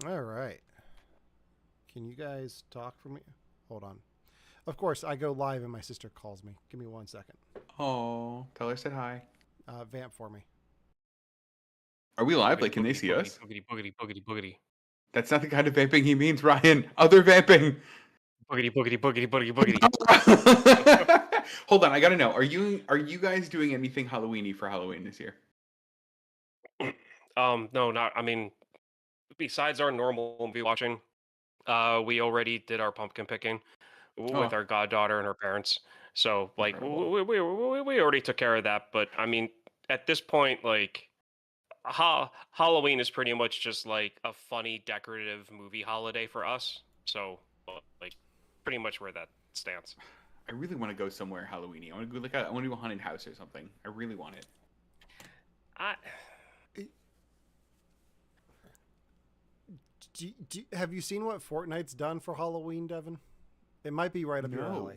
All right. Can you guys talk for me? Hold on. Of course, I go live and my sister calls me. Give me 1 second. Oh, tell her I said hi. Vamp for me. Are we live? Boogity, Like, can they boogity, see boogity, us? boogity, boogity, boogity, boogity. That's not the kind of vamping he means, Ryan. Other vamping. Boogity, boogity, boogity, boogity, boogity. Hold on, I gotta know. Are you guys doing anything Halloweeny for Halloween this year? No, not. I mean, besides our normal movie watching, we already did our pumpkin picking with Oh, our goddaughter and her parents. So, like, incredible. we already took care of that. But I mean, at this point, like, Halloween is pretty much just like a funny, decorative movie holiday for us. So, like, pretty much where that stands. I really want to go somewhere Halloweeny. I want to go I want to do a haunted house or something. I really want it. I Have you seen what Fortnite's done for Halloween, Devin? It might be right up your No. alley.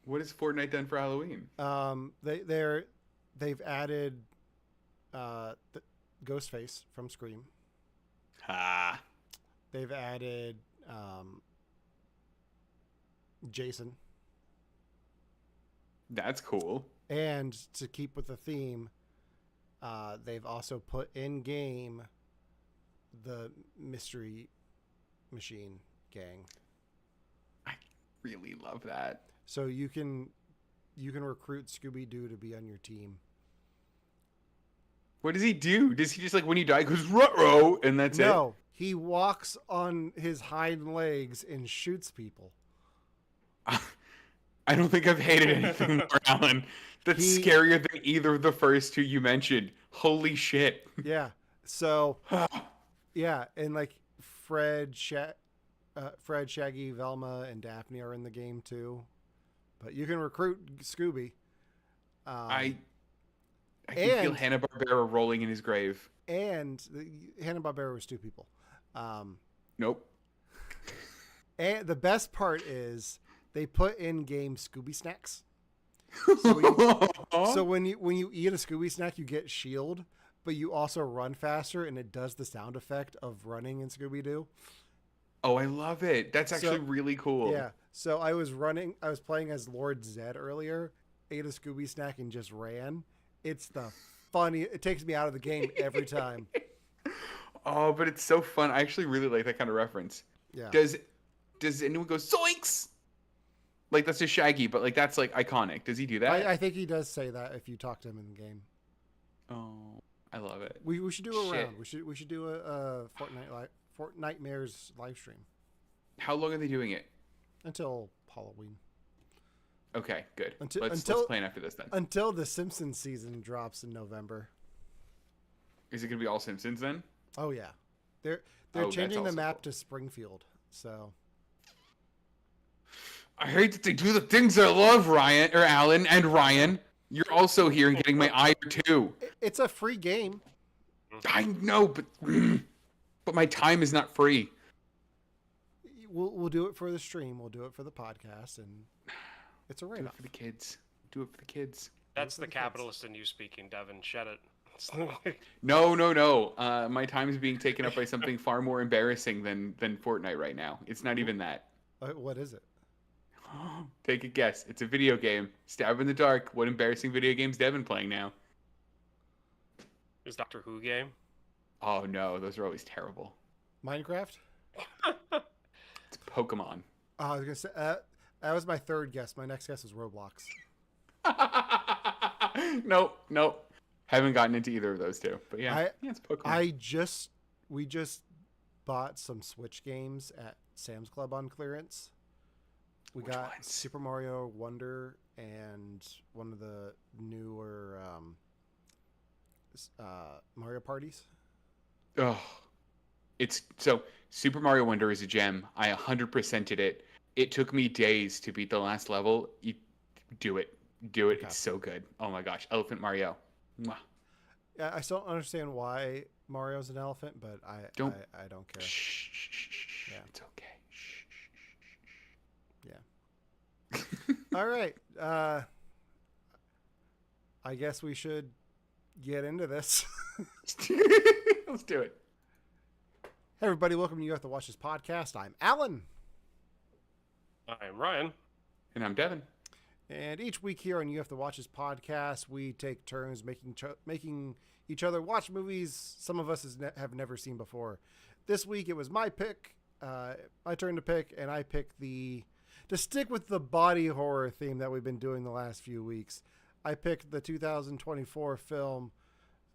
What has Fortnite done for Halloween? They've added the Ghostface from Scream. Ah, They've added Jason, that's cool. and to keep with the theme, they've also put in game the Mystery Machine Gang. I really love that. So you can recruit Scooby Doo to be on your team. What does he do? Does he just like when you die goes ruh-roh and that's No, he walks on his hind legs and shoots people. it? I don't think I've hated anything more, Alan. That's He- scarier than either of the first two you mentioned. Holy shit. Yeah. So yeah, and like Fred, Shaggy, Velma, and Daphne are in the game too. But you can recruit Scooby. I can feel and- Hanna-Barbera rolling in his grave. And Hanna-Barbera was two people. Nope. And the best part is they put in game Scooby snacks. So when you eat a Scooby snack, you get shield, but you also run faster, and it does the sound effect of running in Scooby Doo. Oh, I love it. That's actually really cool. Yeah. So I was playing as Lord Zed earlier, ate a Scooby snack, and just ran. It's the funny. It takes me out of the game every time. Oh, but it's so fun. I actually really like that kind of reference. Yeah. Does anyone go zoinks? Like that's just Shaggy, but like that's like iconic. Does he do that? I think he does say that if you talk to him in the game. Oh, I love it. We should do a Shit. round. We should do a Fortnitemares live stream How long are they doing it? until Halloween. Okay, good. Until- Let's until- plan after this then. Until the Simpsons season drops in November. Is it gonna be all Simpsons then? Oh yeah, they're Oh, that's changing the also map cool. to Springfield. So I hate that they do the things I love, Ryan or Alan and Ryan. You're also here and getting my ire too. it's a free game. I know, but my time is not free. We'll do it for the stream. We'll do it for the podcast, and it's a Do write it off. for the kids. Do it for the kids. That's for the the kids. capitalist in you speaking, Devin. Shed it. No. My time is being taken up by something far more embarrassing than Fortnite right now. It's not even that. What is it? Take a guess. It's a video game. Stab in the dark. What embarrassing video games Devin playing now? Is Doctor Who game? Oh no, those are always terrible. Minecraft? It's Pokemon. Oh, I was gonna say that was my third guess. My next guess was Roblox. Nope. Haven't gotten into either of those two. But yeah, it's Pokemon. We just bought some Switch games at Sam's Club on clearance. We Which got ones? Super Mario Wonder and one of the newer Mario parties. Oh, it's so Super Mario Wonder is a gem. I 100%ed it. It took me days to beat the last level. You do it. Okay. It's so good. Oh my gosh, Elephant Mario. Mwah. Yeah, I still don't understand why Mario's an elephant, but I Don't- don't care. Shh. Yeah. It's okay. Shh. All right. I guess we should get into this. Let's do it. Hey everybody, welcome to You Have to Watch This podcast. I'm Alan. I'm Ryan. And I'm Devin. And each week here on You Have to Watch This podcast, we take turns making each other watch movies some of us have never seen before. This week it was my pick, my turn to pick, and I picked to stick with the body horror theme that we've been doing the last few weeks. I picked the 2024 film,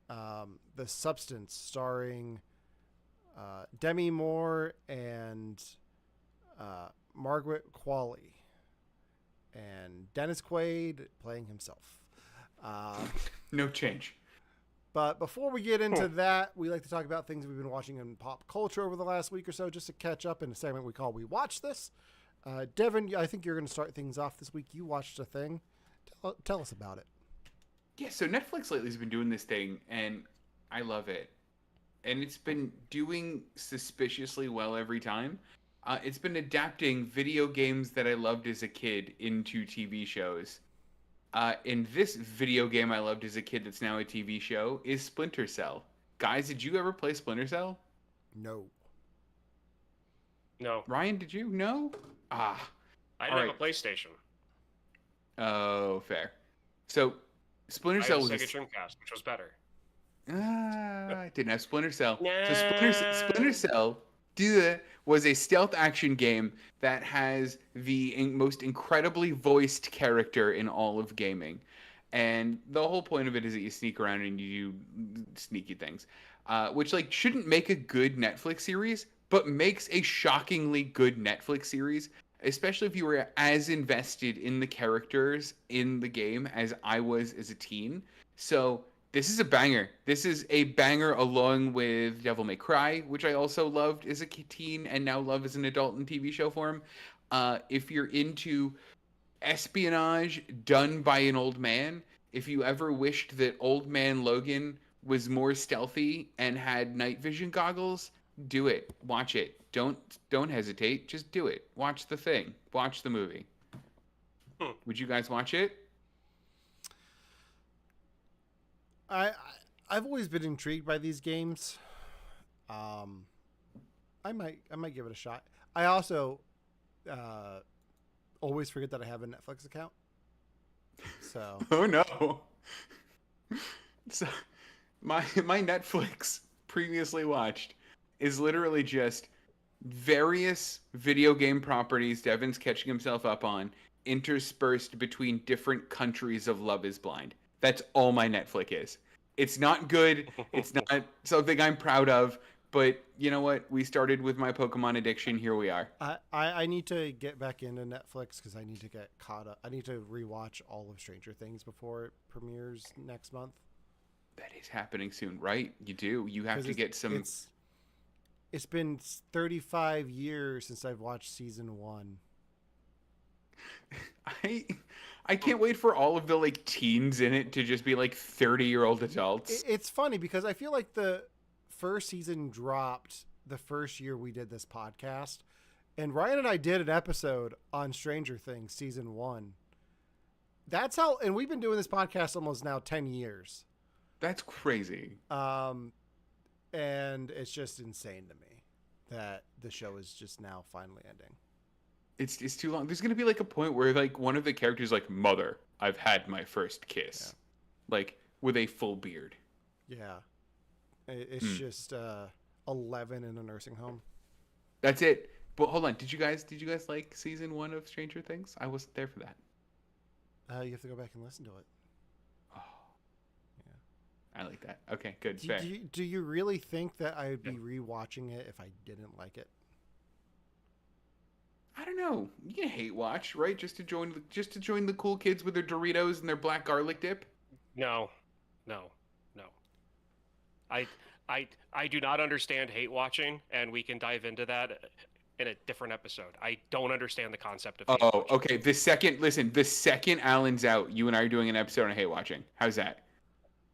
The Substance, starring Demi Moore and Margaret Qualley, and Dennis Quaid playing himself. No change. But before we get into that, we like to talk about things we've been watching in pop culture over the last week or so, just to catch up in a segment we call We Watch This. Devin, I think you're going to start things off this week. You watched a thing. Tell us about it. Yeah, so Netflix lately has been doing this thing, and I love it. And it's been doing suspiciously well every time. It's been adapting video games that I loved as a kid into TV shows. And this video game I loved as a kid that's now a TV show is Splinter Cell. Guys, did you ever play Splinter Cell? No. No. Ryan, did you? No? I didn't have a PlayStation. Oh, fair. So, Splinter I Cell had a was Sega Dreamcast, which was better. I didn't have Splinter Cell. Nah. So Splinter Cell was a stealth action game that has the most incredibly voiced character in all of gaming. And the whole point of it is that you sneak around and you do sneaky things, which shouldn't make a good Netflix series, but makes a shockingly good Netflix series, especially if you were as invested in the characters in the game as I was as a teen. So this is a banger. This is a banger along with Devil May Cry, which I also loved as a teen and now love as an adult in TV show form. If you're into espionage done by an old man, if you ever wished that old man Logan was more stealthy and had night vision goggles, do it. Watch it. Don't hesitate. Just do it. Watch the thing. Watch the movie. Would you guys watch it? I've always been intrigued by these games. I might give it a shot. I also always forget that I have a Netflix account. So Oh no. So my Netflix previously watched is literally just various video game properties Devin's catching himself up on, interspersed between different countries of Love is Blind. That's all my Netflix is. It's not good. It's not something I'm proud of. But you know what? We started with my Pokemon addiction. Here we are. I need to get back into Netflix because I need to get caught up. I need to rewatch all of Stranger Things before it premieres next month. That is happening soon, right? You do. You have to get some. It's been 35 years since I've watched season 1. I can't wait for all of the teens in it to just be 30-year-old adults. It's funny because I feel like the first season dropped the first year we did this podcast, and Ryan and I did an episode on Stranger Things season 1. That's how, and we've been doing this podcast almost now 10 years. That's crazy. And it's just insane to me that the show is just now finally ending. It's too long. There's gonna be a point where one of the characters Mother, I've had my first kiss, with a full beard. Yeah, it's just 11 in a nursing home. That's it. But hold on, did you guys like season 1 of Stranger Things? I wasn't there for that. You have to go back and listen to it. Oh, yeah, I like that. Okay, good. Do you really think that I would be rewatching it if I didn't like it? I don't know. You can hate watch, right? Just to join the cool kids with their Doritos and their black garlic dip. No. I do not understand hate watching, and we can dive into that in a different episode. I don't understand the concept of hate watching. Okay. The second Alan's out, you and I are doing an episode on hate watching. How's that?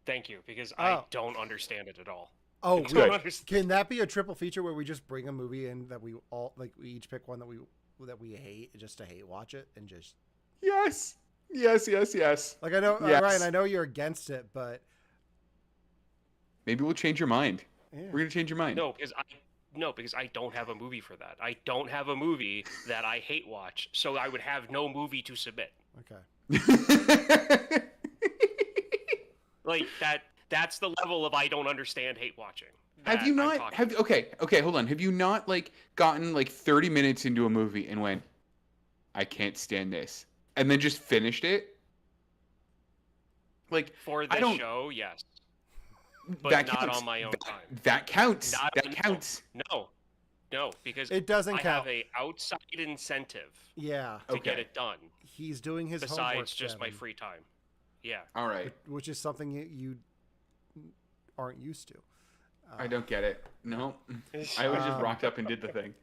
Thank you, because I don't understand it at all. Oh, can that be a triple feature where we just bring a movie in that we all we each pick one that we hate just to hate watch it and just Yes. Like I know yes. Ryan, I know you're against it, but maybe we'll change your mind. yeah. We're gonna change your mind. No, because No, because I don't have a movie for that. I don't have a movie that I hate watch, so I would have no movie to submit. Okay. Like that's the level of I don't understand hate watching. Have you that I'm not talking have okay, hold on. Have you not like gotten like 30 minutes into a movie and went, I can't stand this, and then just finished it? Like for I this don't show, yes, but that not counts. on my own time. That counts. Not- That no, counts. No, because It doesn't I count. have a outside incentive Yeah. to get Okay. it done, He's doing his homework, besides just my Devin, free time. Yeah. All right. which is something you aren't used to. I don't get it. No. I was just rocked up and did the thing.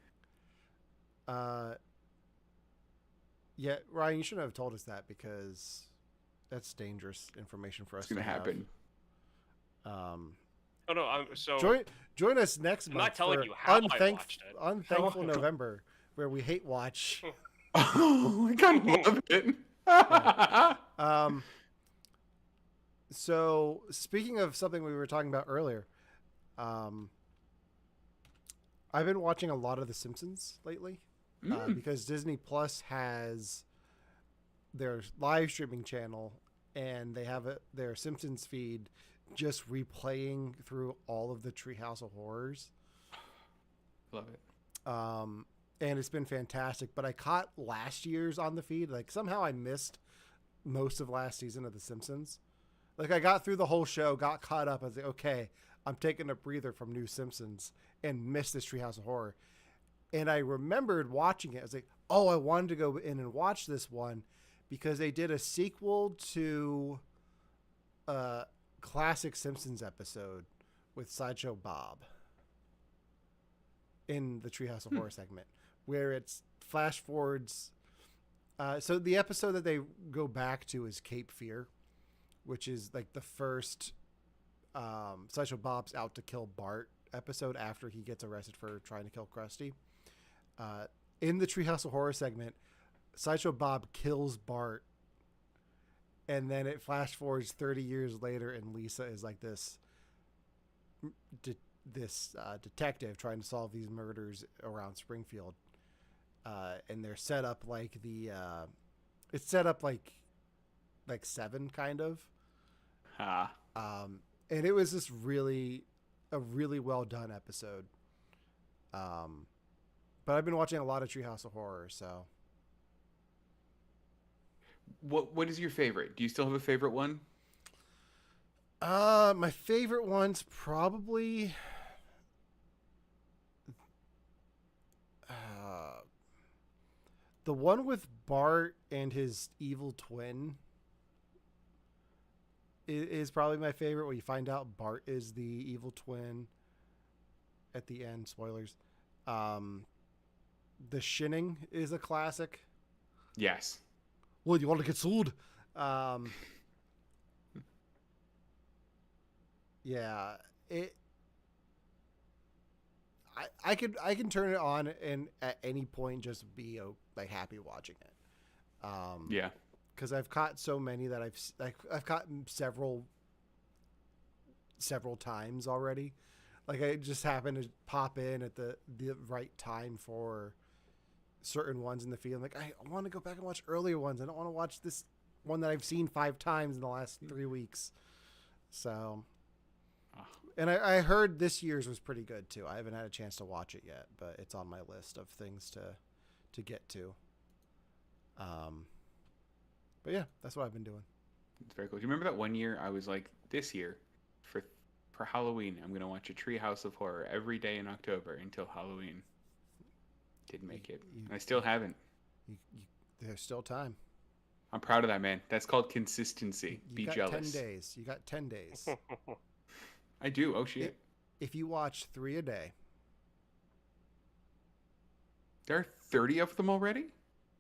Yeah, Ryan, you shouldn't have told us that because that's dangerous information for us. It's gonna to have. happen. Oh no, so Join us next month. not telling for you how I watched it. Unthankful November, where we hate watch. Oh, I kind of love it. So speaking of something we were talking about earlier, I've been watching a lot of The Simpsons lately because Disney Plus has their live streaming channel, and they have their Simpsons feed just replaying through all of the Treehouse of Horrors. Love it. And it's been fantastic. But I caught last year's on the feed. Like somehow I missed most of last season of The Simpsons. Like I got through the whole show, got caught up. I was like, okay, I'm taking a breather from New Simpsons, and missed this Treehouse of Horror. And I remembered watching it. I was like, oh, I wanted to go in and watch this one because they did a sequel to a classic Simpsons episode with Sideshow Bob in the Treehouse of Horror segment, where it's flash forwards. So the episode that they go back to is Cape Fear, which is like the first Sideshow Bob's out to kill Bart episode after he gets arrested for trying to kill Krusty. In the Treehouse of Horror segment, Sideshow Bob kills Bart, and then it flash forwards 30 years later, and Lisa is like this detective trying to solve these murders around Springfield, and they're set up like it's set up like Seven kind of. And it was just a really well done episode. But I've been watching a lot of Treehouse of Horror, so. What is your favorite? Do you still have a favorite one? My favorite one's probably the one with Bart and his evil twin is probably my favorite, where you find out Bart is the evil twin at the end. Spoilers. The Shining is a classic. Yes. Well, you want to get sued? Yeah, I can turn it on and at any point just be like happy watching it. Yeah. Because I've caught so many that I've caught several times already. Like I just happen to pop in at the right time for certain ones in the feed. I'm like, I want to go back and watch earlier ones. I don't want to watch this one that I've seen 5 times in the last 3 weeks. So, and I heard this year's was pretty good too. I haven't had a chance to watch it yet, but it's on my list of things to get to. But yeah, that's what I've been doing. It's very cool. Do you remember that one year I was like, this year for Halloween, I'm gonna watch a Treehouse of Horror every day in October until Halloween. Didn't make it. I still haven't. There's still time. I'm proud of that, man. That's called consistency. Be got jealous. 10 days. You got 10 days. I do. Oh shit. If you watch 3 a day. There are 30 of them already?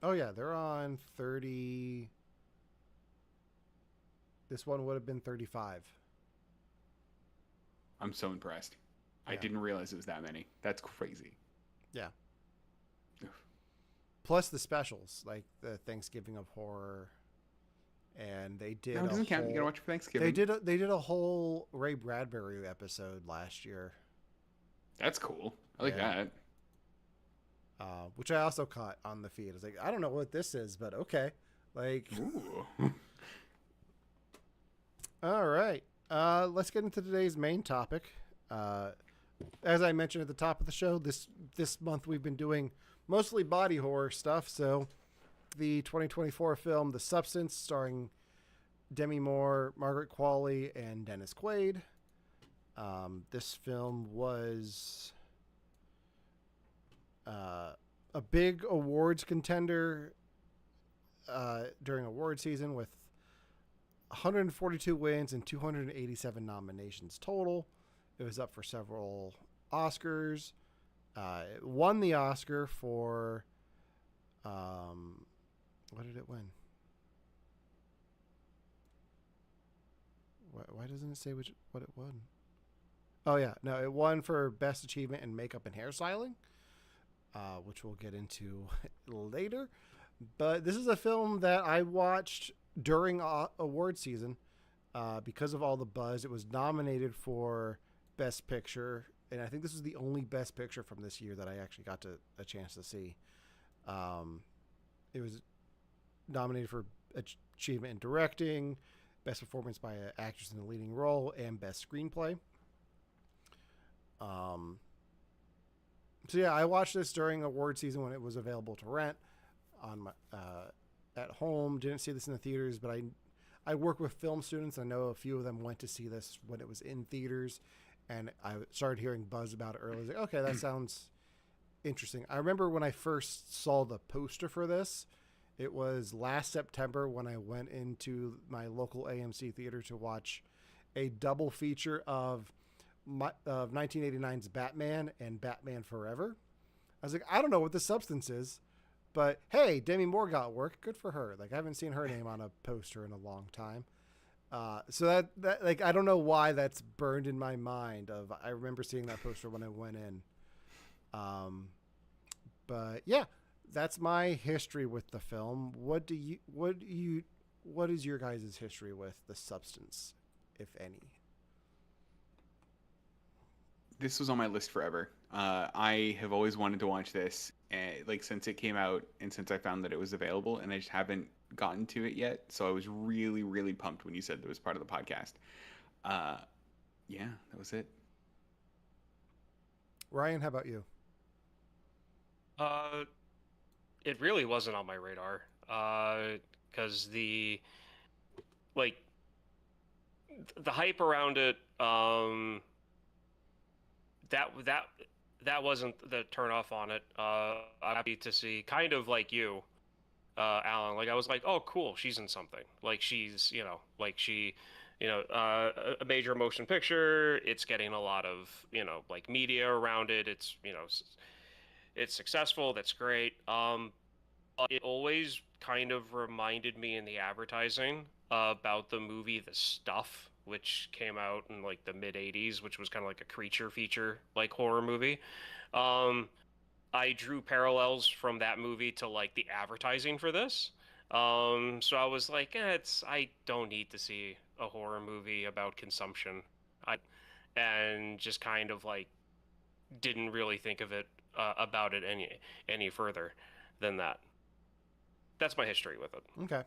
Oh yeah, they're on 30. This one would have been 35. I'm so impressed. I Yeah. didn't realize it was that many. That's crazy. Yeah. Plus the specials, like the Thanksgiving of Horror, and they did. No, it doesn't count. You gotta watch for Thanksgiving. They did a whole Ray Bradbury episode last year. That's cool. I like Yeah. that. Which I also caught on the feed. I was like, I don't know what this is, but okay. Like, Ooh. all right. Let's get into today's main topic. As I mentioned at the top of the show, this month we've been doing mostly body horror stuff. So, the 2024 film The Substance, starring Demi Moore, Margaret Qualley, and Dennis Quaid. This film was a big awards contender during award season with 142 wins and 287 nominations total. It was up for several Oscars. It won the Oscar for what did it win? Why doesn't it say what it won? Oh yeah, no, it won for Best Achievement in Makeup and Hairstyling, which we'll get into later. But this is a film that I watched during award season because of all the buzz. It was nominated for Best Picture, and I think this was the only Best Picture from this year that I actually got a chance to see. It was nominated for Achievement in Directing, Best Performance by an Actress in a Leading Role, and Best Screenplay. So yeah, I watched this during award season when it was available to rent on my at home. Didn't see this in the theaters, but I work with film students. I know a few of them went to see this when it was in theaters, and I started hearing buzz about it early. I was like, okay, that sounds interesting. I remember when I first saw the poster for this. It was last September when I went into my local AMC theater to watch a double feature of 1989's Batman and Batman Forever. I was like, I don't know what The Substance is, but hey, Demi Moore got work. Good for her. Like, I haven't seen her name on a poster in a long time. So that like, I don't know why that's burned in my mind. I remember seeing that poster when I went in. But yeah, that's my history with the film. What is your guys' history with The Substance, if any? This was on my list forever. I have always wanted to watch this, like since it came out and since I found that it was available, and I just haven't gotten to it yet. So I was really, really pumped when you said that it was part of the podcast. Yeah, that was it. Ryan, how about you? It really wasn't on my radar. Because the hype around it, that wasn't the turn off on it. I'm happy to see, kind of like you, Alan. Like, I was like, oh, cool, she's in something. Like, she's, a major motion picture. It's getting a lot of, like, media around it. It's, it's successful. That's great. It always kind of reminded me in the advertising about the movie The Stuff, which came out in like the mid 80s, which was kind of like a creature feature, like horror movie. I drew parallels from that movie to like the advertising for this. So I was like, I don't need to see a horror movie about consumption. And just kind of like didn't really think of it about it any further than that. That's my history with it. Okay.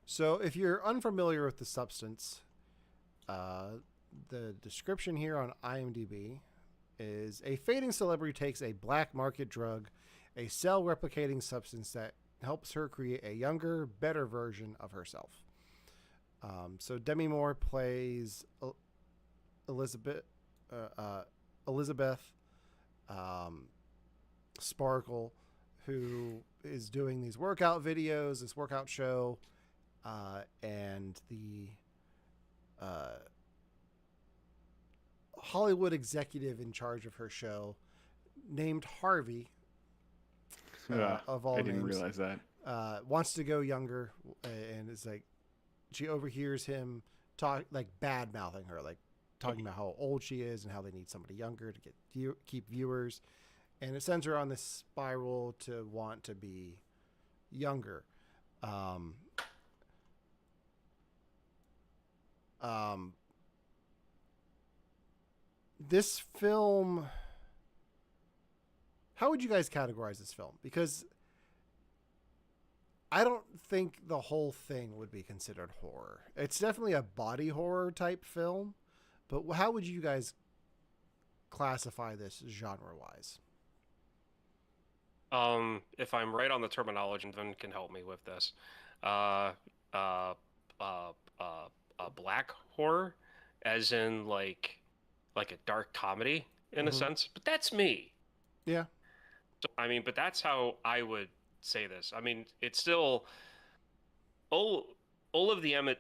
So if you're unfamiliar with The Substance, the description here on IMDb is: a fading celebrity takes a black market drug, a cell replicating substance that helps her create a younger, better version of herself. So Demi Moore plays Elizabeth Sparkle, who is doing these workout videos, this workout show, and the Hollywood executive in charge of her show, named Harvey, of all I didn't names, realize that. wants to go younger, and it's like she overhears him talk, like bad mouthing her, like talking about how old she is and how they need somebody younger to keep viewers, and it sends her on this spiral to want to be younger. This film how would you guys categorize this film? Because I don't think the whole thing would be considered horror. It's definitely a body horror type film, but how would you guys classify this genre-wise? If I'm right on the terminology, then can help me with this. Uh, uh, black horror, as in like a dark comedy in a sense. But that's me. Yeah. So, I mean, but that's how I would say this. I mean, it's still all of the Emmett.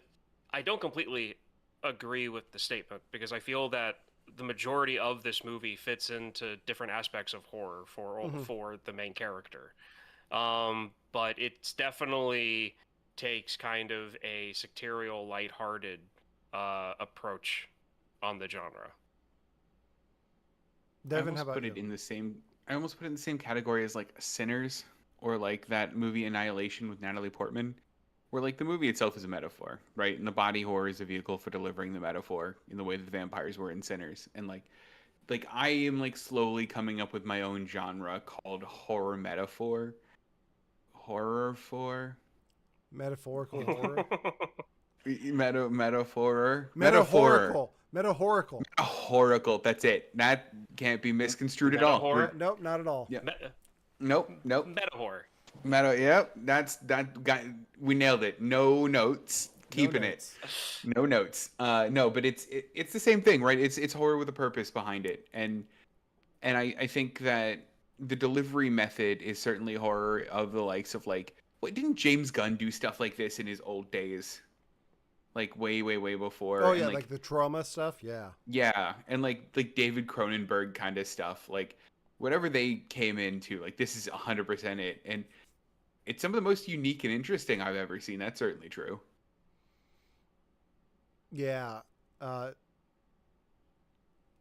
I don't completely agree with the statement because I feel that the majority of this movie fits into different aspects of horror for the main character. But it's definitely takes kind of a sectarial, lighthearted approach on the genre. Devin, how about put you? it in the same. I almost put it in the same category as like Sinners or like that movie Annihilation with Natalie Portman, where like the movie itself is a metaphor, right? And the body horror is a vehicle for delivering the metaphor in the way that the vampires were in Sinners. And like I am like slowly coming up with my own genre called horror metaphor. Horror for Metaphorical horror. metaphor. Metaphorical. Metaphorical. That's it. That can't be misconstrued at all. Meta-horror? Nope, not at all. Yeah. Nope. Meta-horror. Yep. That guy. We nailed it. No notes. Keeping it. No notes. No, but it's the same thing, right? It's horror with a purpose behind it, and I think that the delivery method is certainly horror of the likes of like, what didn't James Gunn do stuff like this in his old days? Like way before. Oh yeah, and like the trauma stuff. Yeah. Yeah, and like David Cronenberg kind of stuff. Like whatever they came into, like this is 100% it, and it's some of the most unique and interesting I've ever seen. That's certainly true. Yeah.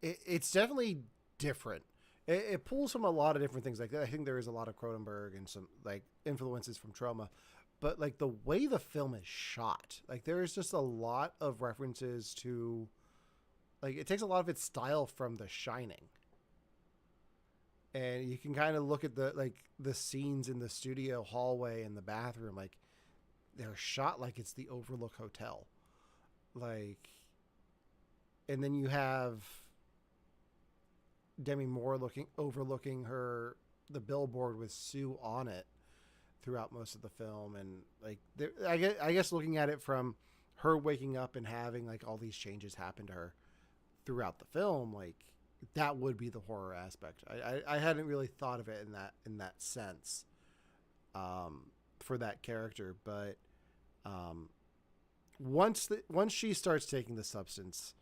It's definitely different. It pulls from a lot of different things. Like I think there is a lot of Cronenberg and some like influences from Trauma, but like the way the film is shot, like there is just a lot of references to, like it takes a lot of its style from The Shining, and you can kind of look at the scenes in the studio hallway and the bathroom, like they're shot like it's the Overlook Hotel, like, and then you have Demi Moore overlooking the billboard with Sue on it throughout most of the film, and like I guess looking at it from her waking up and having like all these changes happen to her throughout the film, like that would be the horror aspect. I hadn't really thought of it in that sense for that character, but once she starts taking the substance,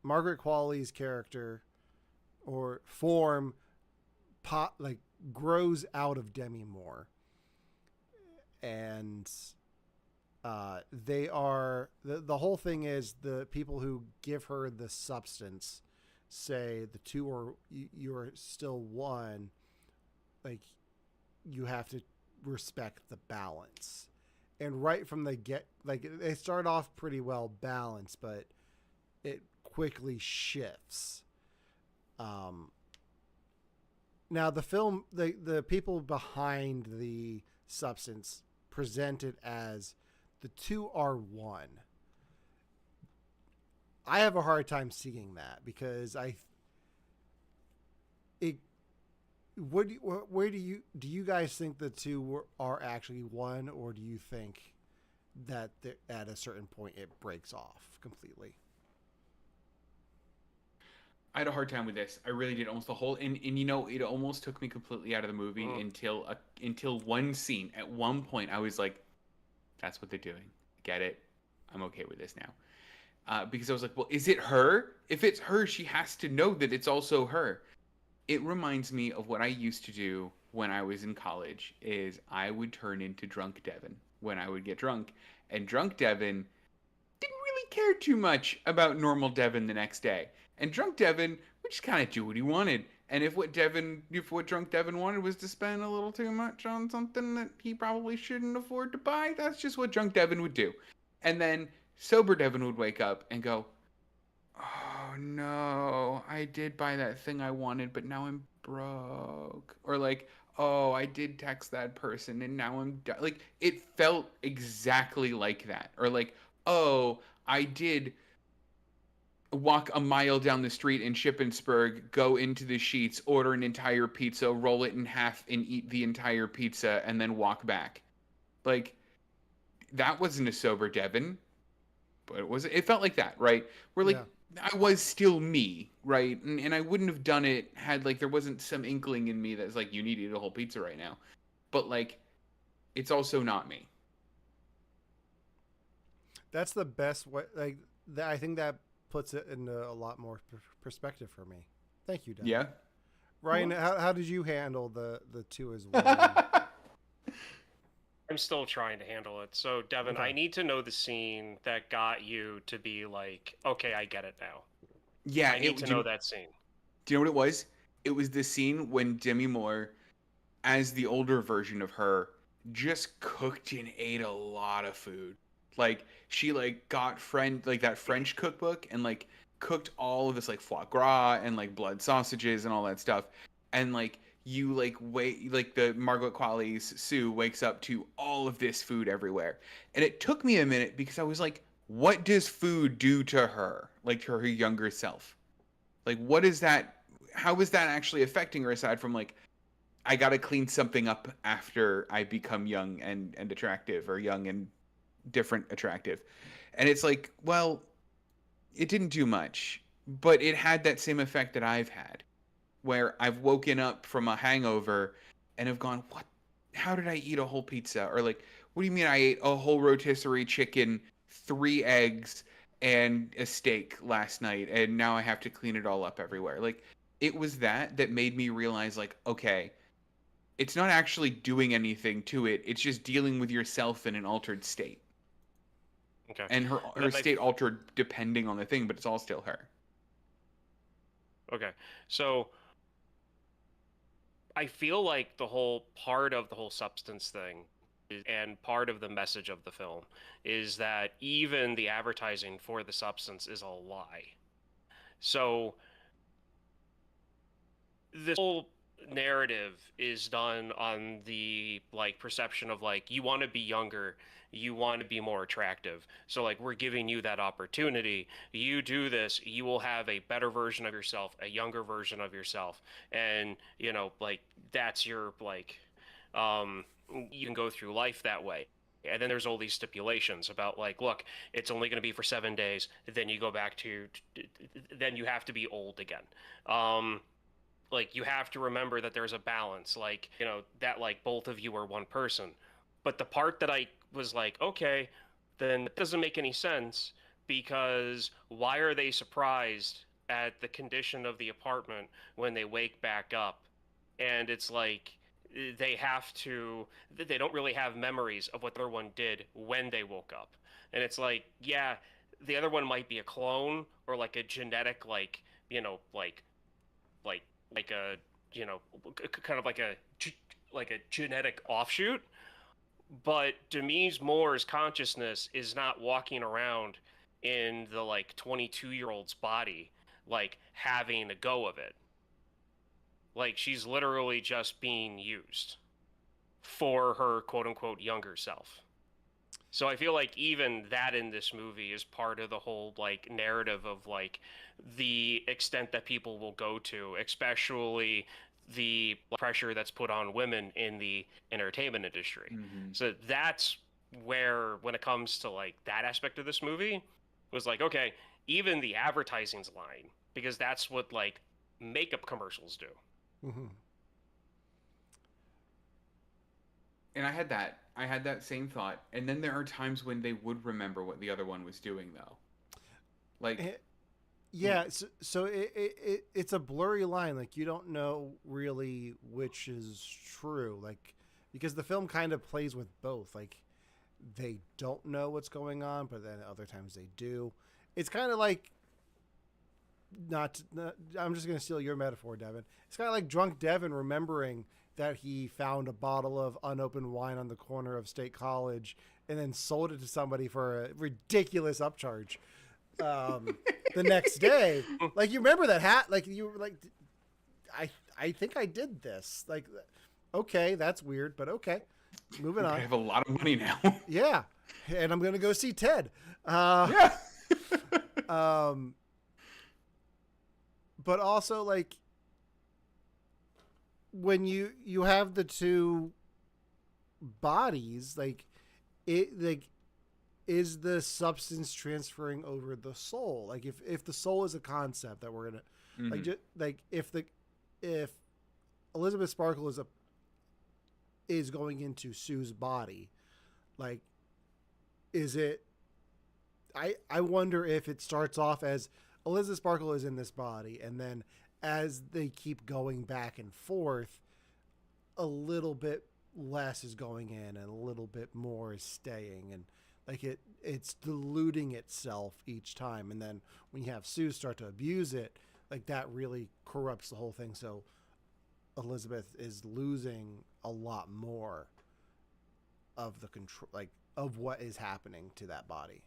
Margaret Qualley's character or form grows out of Demi Moore, and they are the whole thing is the people who give her the substance say the two are you're still one, like you have to respect the balance. And right from the get, like they start off pretty well balanced, but it quickly shifts. Now the film, the people behind the substance present it as the two are one. I have a hard time seeing that because where do you guys think the two are actually one, or do you think that at a certain point it breaks off completely? I had a hard time with this. I really did. Almost the whole, and you know, it almost took me completely out of the movie until one scene. At one point, I was like, "That's what they're doing. Get it? I'm okay with this now." Because I was like, "Well, is it her? If it's her, she has to know that it's also her." It reminds me of what I used to do when I was in college. Is I would turn into drunk Devin when I would get drunk, and drunk Devin didn't really care too much about normal Devin the next day. And drunk Devin would just kind of do what he wanted. And if what drunk Devin wanted was to spend a little too much on something that he probably shouldn't afford to buy, that's just what drunk Devin would do. And then sober Devin would wake up and go, "Oh no, I did buy that thing I wanted, but now I'm broke. Or like, oh, I did text that person and now like it felt exactly like that. Or like, oh, I did walk a mile down the street in Shippensburg, go into the Sheets, order an entire pizza, roll it in half and eat the entire pizza and then walk back. Like that wasn't a sober Devin, but it felt like that, right? Where like I was still me, right? And I wouldn't have done it had like there wasn't some inkling in me that's like you need to eat a whole pizza right now. But like it's also not me. That's the best way. Like I think that puts it into a lot more perspective for me. Thank you, Dan. Yeah. Ryan, how did you handle the two as well? I'm still trying to handle it. So, Devin, Okay. I need to know the scene that got you to be like, okay, I get it now. Yeah, I need to know that scene. Do you know what it was? It was the scene when Demi Moore, as the older version of her, just cooked and ate a lot of food. Like she like got that French cookbook and like cooked all of this like foie gras and like blood sausages and all that stuff. And like you like wait like the Margaret Qualley's Sue wakes up to all of this food everywhere. And it took me a minute because I was like, what does food do to her? Like to her younger self? Like what is that? How is that actually affecting her aside from like I gotta clean something up after I become young and attractive or young and different attractive? And it's like, well, it didn't do much, but it had that same effect that I've had where I've woken up from a hangover and have gone, what? How did I eat a whole pizza? Or like, what do you mean I ate a whole rotisserie chicken, 3 eggs, and a steak last night, and now I have to clean it all up everywhere? Like, it was that made me realize, like, okay, it's not actually doing anything to it. It's just dealing with yourself in an altered state. Okay. And her state altered depending on the thing, but it's all still her. Okay. So I feel like the whole part of the whole substance thing and part of the message of the film is that even the advertising for the substance is a lie. So this whole narrative is done on the like perception of like you want to be younger, you want to be more attractive, so like we're giving you that opportunity. You do this, you will have a better version of yourself, a younger version of yourself, and you know like that's your like you can go through life that way. And then there's all these stipulations about like, look, it's only going to be for 7 days, then you go back to then you have to be old again. Like you have to remember that there's a balance, like, you know, that like both of you are one person. But the part that I was like, okay, then it doesn't make any sense, because why are they surprised at the condition of the apartment when they wake back up? And it's like they don't really have memories of what the other one did when they woke up. And it's like, yeah, the other one might be a clone or like a genetic, like, you know, like a, you know, kind of like a genetic offshoot. But Demi Moore's consciousness is not walking around in the like 22-year-old's body, like having a go of it. Like she's literally just being used for her quote unquote younger self. So I feel like even that in this movie is part of the whole like narrative of like the extent that people will go to, especially the pressure that's put on women in the entertainment industry. Mm-hmm. So that's where, when it comes to like that aspect of this movie, was like, okay, even the advertising's lying, because that's what like makeup commercials do. Mm-hmm. And I had that same thought. And then there are times when they would remember what the other one was doing, though. Like, yeah, so it's a blurry line. Like you don't know really which is true. Like because the film kind of plays with both. Like they don't know what's going on, but then other times they do. It's kind of like I'm just gonna steal your metaphor, Devin. It's kind of like drunk Devin remembering that he found a bottle of unopened wine on the corner of State College and then sold it to somebody for a ridiculous upcharge. the next day. Like, you remember that hat? Like, you were like, I think I did this. Like, okay, that's weird, but okay. Moving I on. have a lot of money now. Yeah. And I'm going to go see Ted. Yeah. But also, like, when you have the two bodies, like, it, like, is the substance transferring over the soul? Like, if the soul is a concept that we're gonna like, just like, if Elizabeth Sparkle is going into Sue's body, like, is it? I wonder if it starts off as Elizabeth Sparkle is in this body, and then as they keep going back and forth, a little bit less is going in and a little bit more is staying, and like it's diluting itself each time. And then when you have Sue start to abuse it, like, that really corrupts the whole thing. So Elizabeth is losing a lot more of the control, like, of what is happening to that body.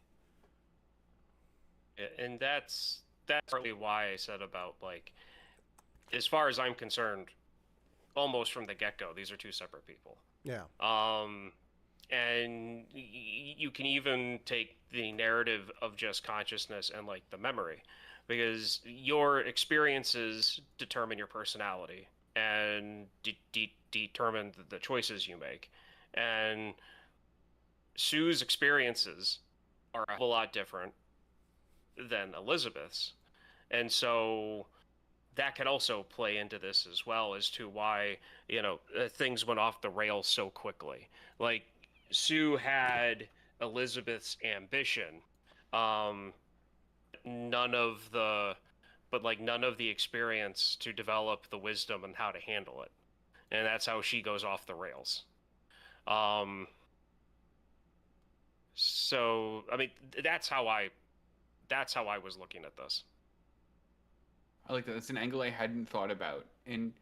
And that's partly why I said about, like, as far as I'm concerned, almost from the get-go, these are two separate people. Yeah. And you can even take the narrative of just consciousness and, like, the memory, because your experiences determine your personality and determine the choices you make. And Sue's experiences are a whole lot different than Elizabeth's. And so that can also play into this as well, as to why, things went off the rails so quickly. Like, Sue had Elizabeth's ambition, none of the experience to develop the wisdom and how to handle it. And that's how she goes off the rails. So, I mean, that's how I was looking at this. I like that. That's an angle I hadn't thought about, and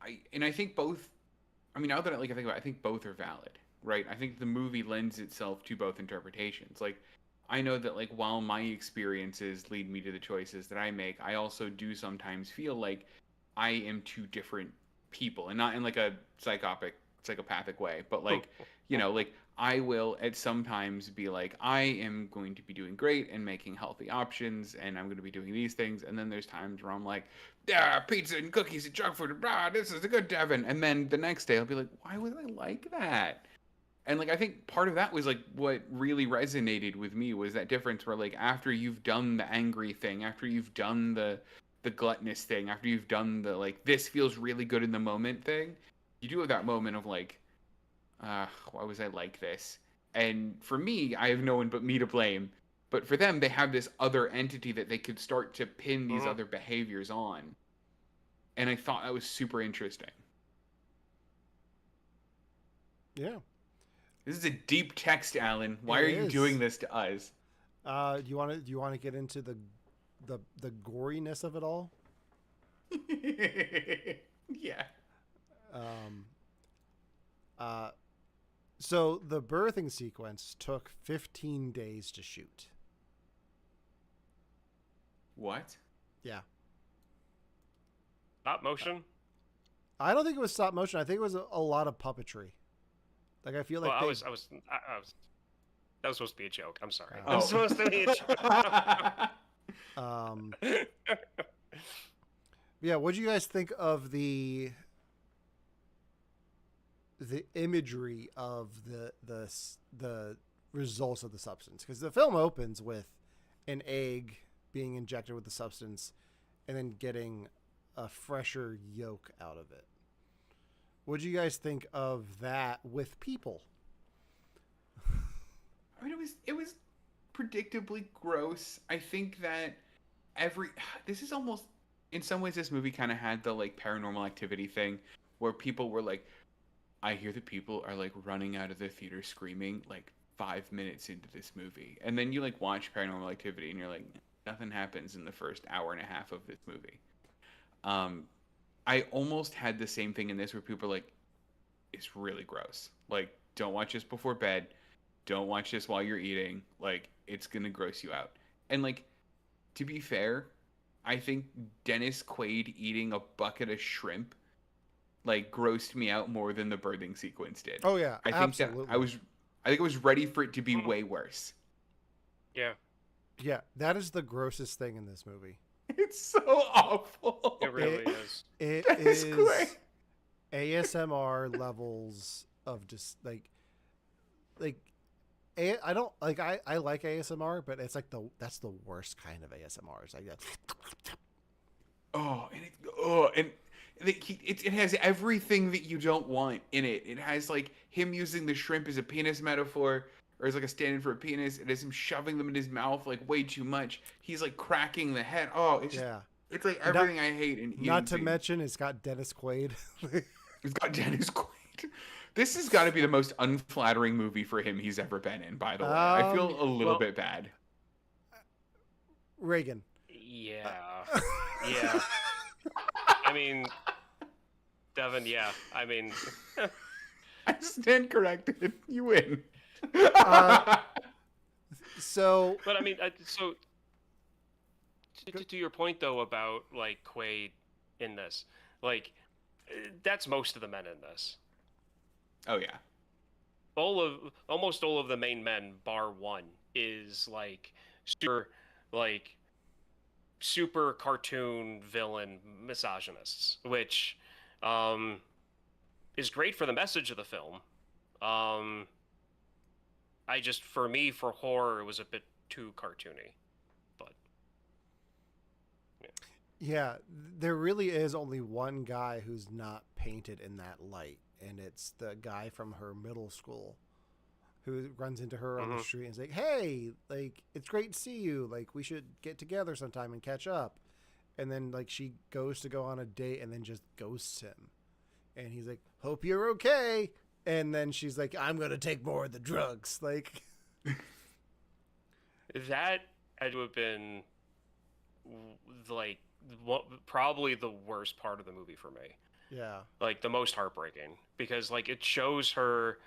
I think both. I mean, now that I think about it, I think both are valid, right? I think the movie lends itself to both interpretations. Like, I know that, like, while my experiences lead me to the choices that I make, I also do sometimes feel like I am two different people, and not in like a psychopathic way, but like, like, I will at sometimes be like, I am going to be doing great and making healthy options, and I'm going to be doing these things. And then there's times where I'm like, yeah, pizza and cookies and junk food, blah, this is a good Devin. And then the next day I'll be like, why was I like that? And like, I think part of that was like what really resonated with me was that difference where, like, after you've done the angry thing, after you've done the gluttonous thing, after you've done the, like, this feels really good in the moment thing, you do have that moment of like, why was I like this? And for me, I have no one but me to blame. But for them, they have this other entity that they could start to pin these other behaviors on. And I thought that was super interesting. Yeah. This is a deep text, Alan. Why are you doing this to us? Do you want to get into the goriness of it all? Yeah. So the birthing sequence took 15 days to shoot. What? Yeah. Stop motion? I don't think it was stop motion. I think it was a lot of puppetry. Like, I feel like that was supposed to be a joke. I'm sorry. Oh. That was supposed to be a joke. Yeah, what do you guys think of the imagery of the results of the substance? Because the film opens with an egg being injected with the substance and then getting a fresher yolk out of it. What do you guys think of that with people? I mean, it was predictably gross. I think that this is almost, in some ways, this movie kind of had the, like, Paranormal Activity thing where people were like, I hear that people are, like, running out of the theater screaming, like, 5 minutes into this movie. And then you, like, watch Paranormal Activity and you're like, nothing happens in the first hour and a half of this movie. I almost had the same thing in this where people are like, it's really gross. Like, don't watch this before bed. Don't watch this while you're eating. Like, it's going to gross you out. And like, to be fair, I think Dennis Quaid eating a bucket of shrimp like grossed me out more than the birthing sequence did. Oh yeah, I think absolutely. that I think I was ready for it to be way worse. Yeah, Yeah, that is the grossest thing in this movie. It's so awful. it really is. It Dennis is Quaid. ASMR levels of just like I don't like I like ASMR, but it's like that's the worst kind of ASMR. It's like that. And it has everything that you don't want in it. It has like him using the shrimp as a penis metaphor, or as like a stand-in for a penis. It has him shoving them in his mouth like way too much. He's like cracking the head. Oh, it's just, Yeah. it's like everything I hate in eating Not to scenes. mention, it's got Dennis Quaid. It's got Dennis Quaid. This has got to be the most unflattering movie for him he's ever been in, by the way. I feel a little bit bad. Reagan. Yeah, yeah. I mean, Devin. Yeah, I mean, I stand corrected. You win. So, but I mean, so to your point though about like Quaid in this, like that's most of the men in this. Oh yeah. Almost all of the main men, bar one, is like super cartoon villain misogynists, which is great for the message of the film. For me, for horror, it was a bit too cartoony, but yeah, there really is only one guy who's not painted in that light, and it's the guy from her middle school who runs into her on the street and is like, "Hey, like, it's great to see you. Like, we should get together sometime and catch up." And then, like, she goes to go on a date and then just ghosts him. And he's like, "Hope you're okay." And then she's like, "I'm going to take more of the drugs." Like, that had to have been like probably the worst part of the movie for me. yeah. Like the most heartbreaking, because like it shows her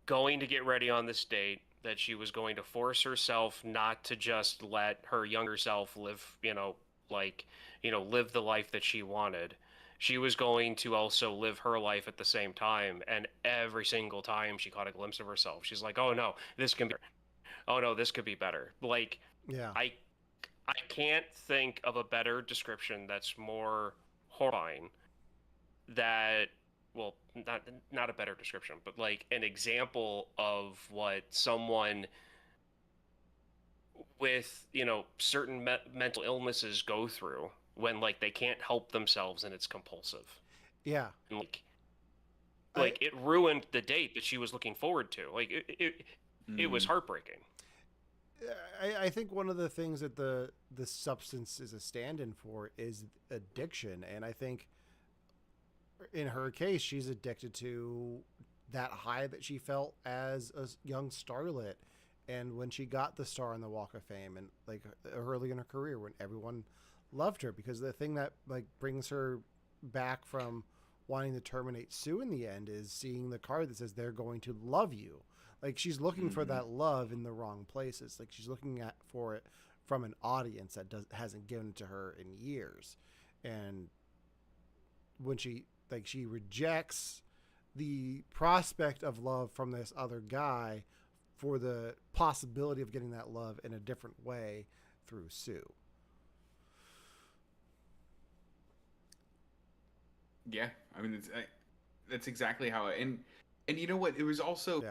going to get ready on this date, that she was going to force herself not to just let her younger self live, live the life that she wanted. She was going to also live her life at the same time, and every single time she caught a glimpse of herself, she's like, "Oh no, this can be oh no, this could be better." Like Yeah. I can't think of a better description that's more horrifying, that well, not a better description, but like an example of what someone with certain mental illnesses go through when like they can't help themselves and it's compulsive. Yeah. And like it ruined the date that she was looking forward to. Like it was heartbreaking. I think one of the things that the substance is a stand-in for is addiction, and I think in her case she's addicted to that high that she felt as a young starlet, and when she got the star on the Walk of Fame, and like early in her career when everyone loved her, because the thing that like brings her back from wanting to terminate Sue in the end is seeing the card that says they're going to love you. Like she's looking for that love in the wrong places. Like she's looking for it from an audience that hasn't given it to her in years. And when she rejects the prospect of love from this other guy for the possibility of getting that love in a different way through Sue. Yeah, I mean that's exactly how it, and you know what? It was also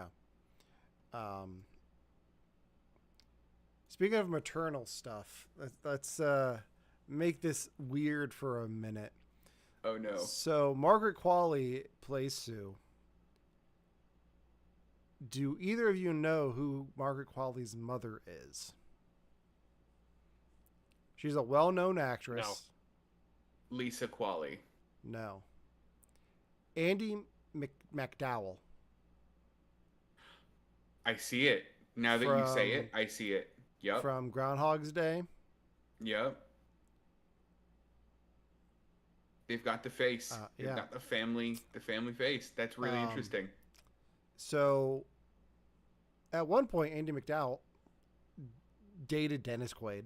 Speaking of maternal stuff, let's make this weird for a minute. Oh no! So Margaret Qualley plays Sue. Do either of you know who Margaret Qualley's mother is? She's a well-known actress. No. Lisa Qualley. No. Andy McDowell. I see it. Now that you say it, I see it. Yep. From Groundhog's Day. Yep. They've got the face. They've got the family face. That's really interesting. So, at one point, Andy McDowell dated Dennis Quaid,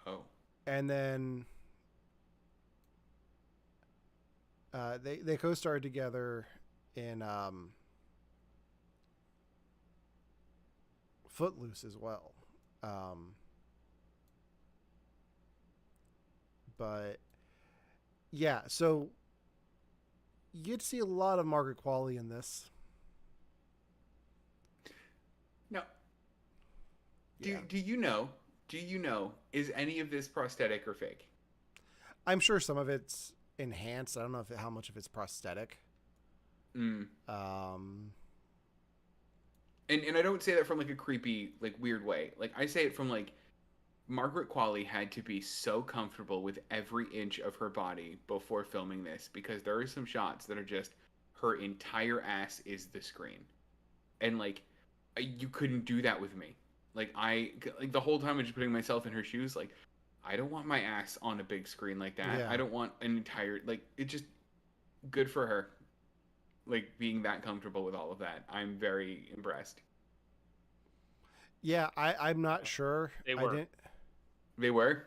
Oh. and then they co-starred together in Footloose as well. But yeah, so you get to see a lot of Margaret Qualley in this. Now, Yeah. do you know? Do you know? Is any of this prosthetic or fake? I'm sure some of it's enhanced. I don't know how much of it's prosthetic. Mm. Um, And I don't say that from like a creepy, like weird way. Like I say it from like Margaret Qualley had to be so comfortable with every inch of her body before filming this because there are some shots that are just her entire ass is the screen. And like you couldn't do that with me. Like like the whole time I'm just putting myself in her shoes like I don't want my ass on a big screen like that. Yeah. I don't want an entire like it just good for her. Like being that comfortable with all of that. I'm very impressed. yeah, I'm not sure. They I were. didn't. They were?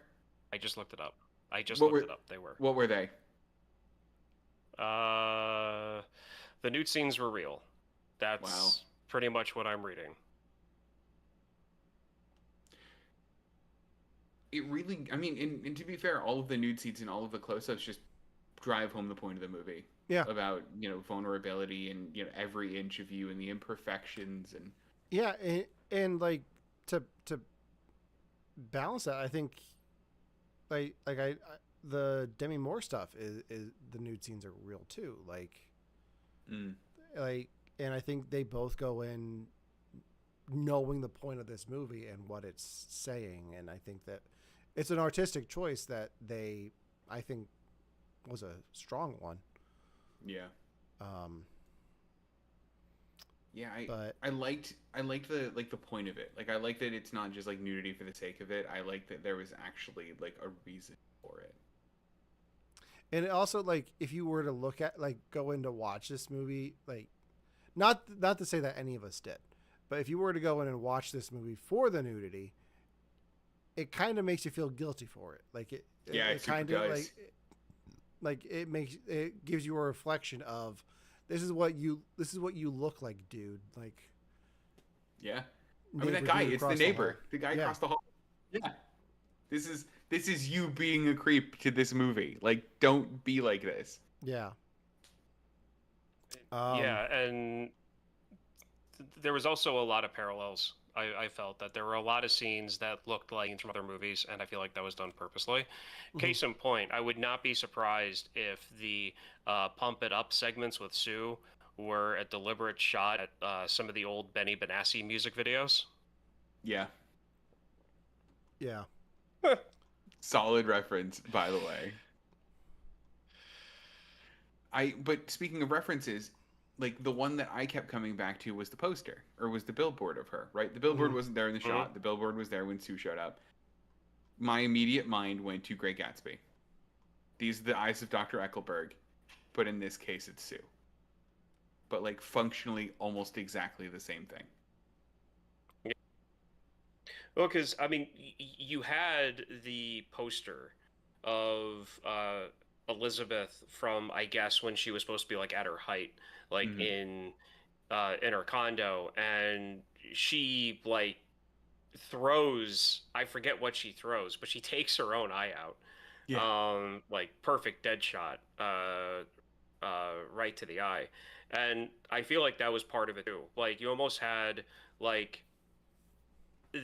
I just looked it up. I just What looked were- it up. They were. What were they? The nude scenes were real. That's Wow. pretty much what I'm reading. It really, I mean, and to be fair, all of the nude scenes and all of the close-ups just drive home the point of the movie. Yeah. About, vulnerability and, every inch of you and the imperfections and Yeah, and like to balance that, I think I the Demi Moore stuff is the nude scenes are real too. Like, and I think they both go in knowing the point of this movie and what it's saying, and I think that it's an artistic choice that I think was a strong one. yeah. Yeah, But I liked the point of it. Like I like that it's not just like nudity for the sake of it. I like that there was actually like a reason for it. and also, like, if you were to look at, like, go in to watch this movie, like, not to say that any of us did, but if you were to go in and watch this movie for the nudity, it kind of makes you feel guilty for it. Like it It kind super of does. like it gives you a reflection of this is what you look like, dude. Like, Yeah. I mean that neighbor guy, dude it's the across neighbor. hall. The guy Yeah. across the hall. Yeah. This is you being a creep to this movie. Like don't be like this. Yeah. Yeah, and there was also a lot of parallels. I felt that there were a lot of scenes that looked like from other movies, and I feel like that was done purposely. Case in point, I would not be surprised if the Pump It Up segments with Sue were a deliberate shot at some of the old Benny Benassi music videos. Yeah. Yeah. Solid reference, by the way. But speaking of references, like the one that I kept coming back to was the poster or was the billboard of her, right? The billboard wasn't there in the shot. The billboard was there when Sue showed up. My immediate mind went to Great Gatsby. These are the eyes of Dr. Eckelberg, but in this case it's Sue. But like functionally almost exactly the same thing. Well, because I mean, you had the poster of Elizabeth from, I guess, when she was supposed to be like at her height, like in her condo, and she like throws. I forget what she throws, but she takes her own eye out. Yeah. Like perfect dead shot, right to the eye, and I feel like that was part of it too. Like you almost had like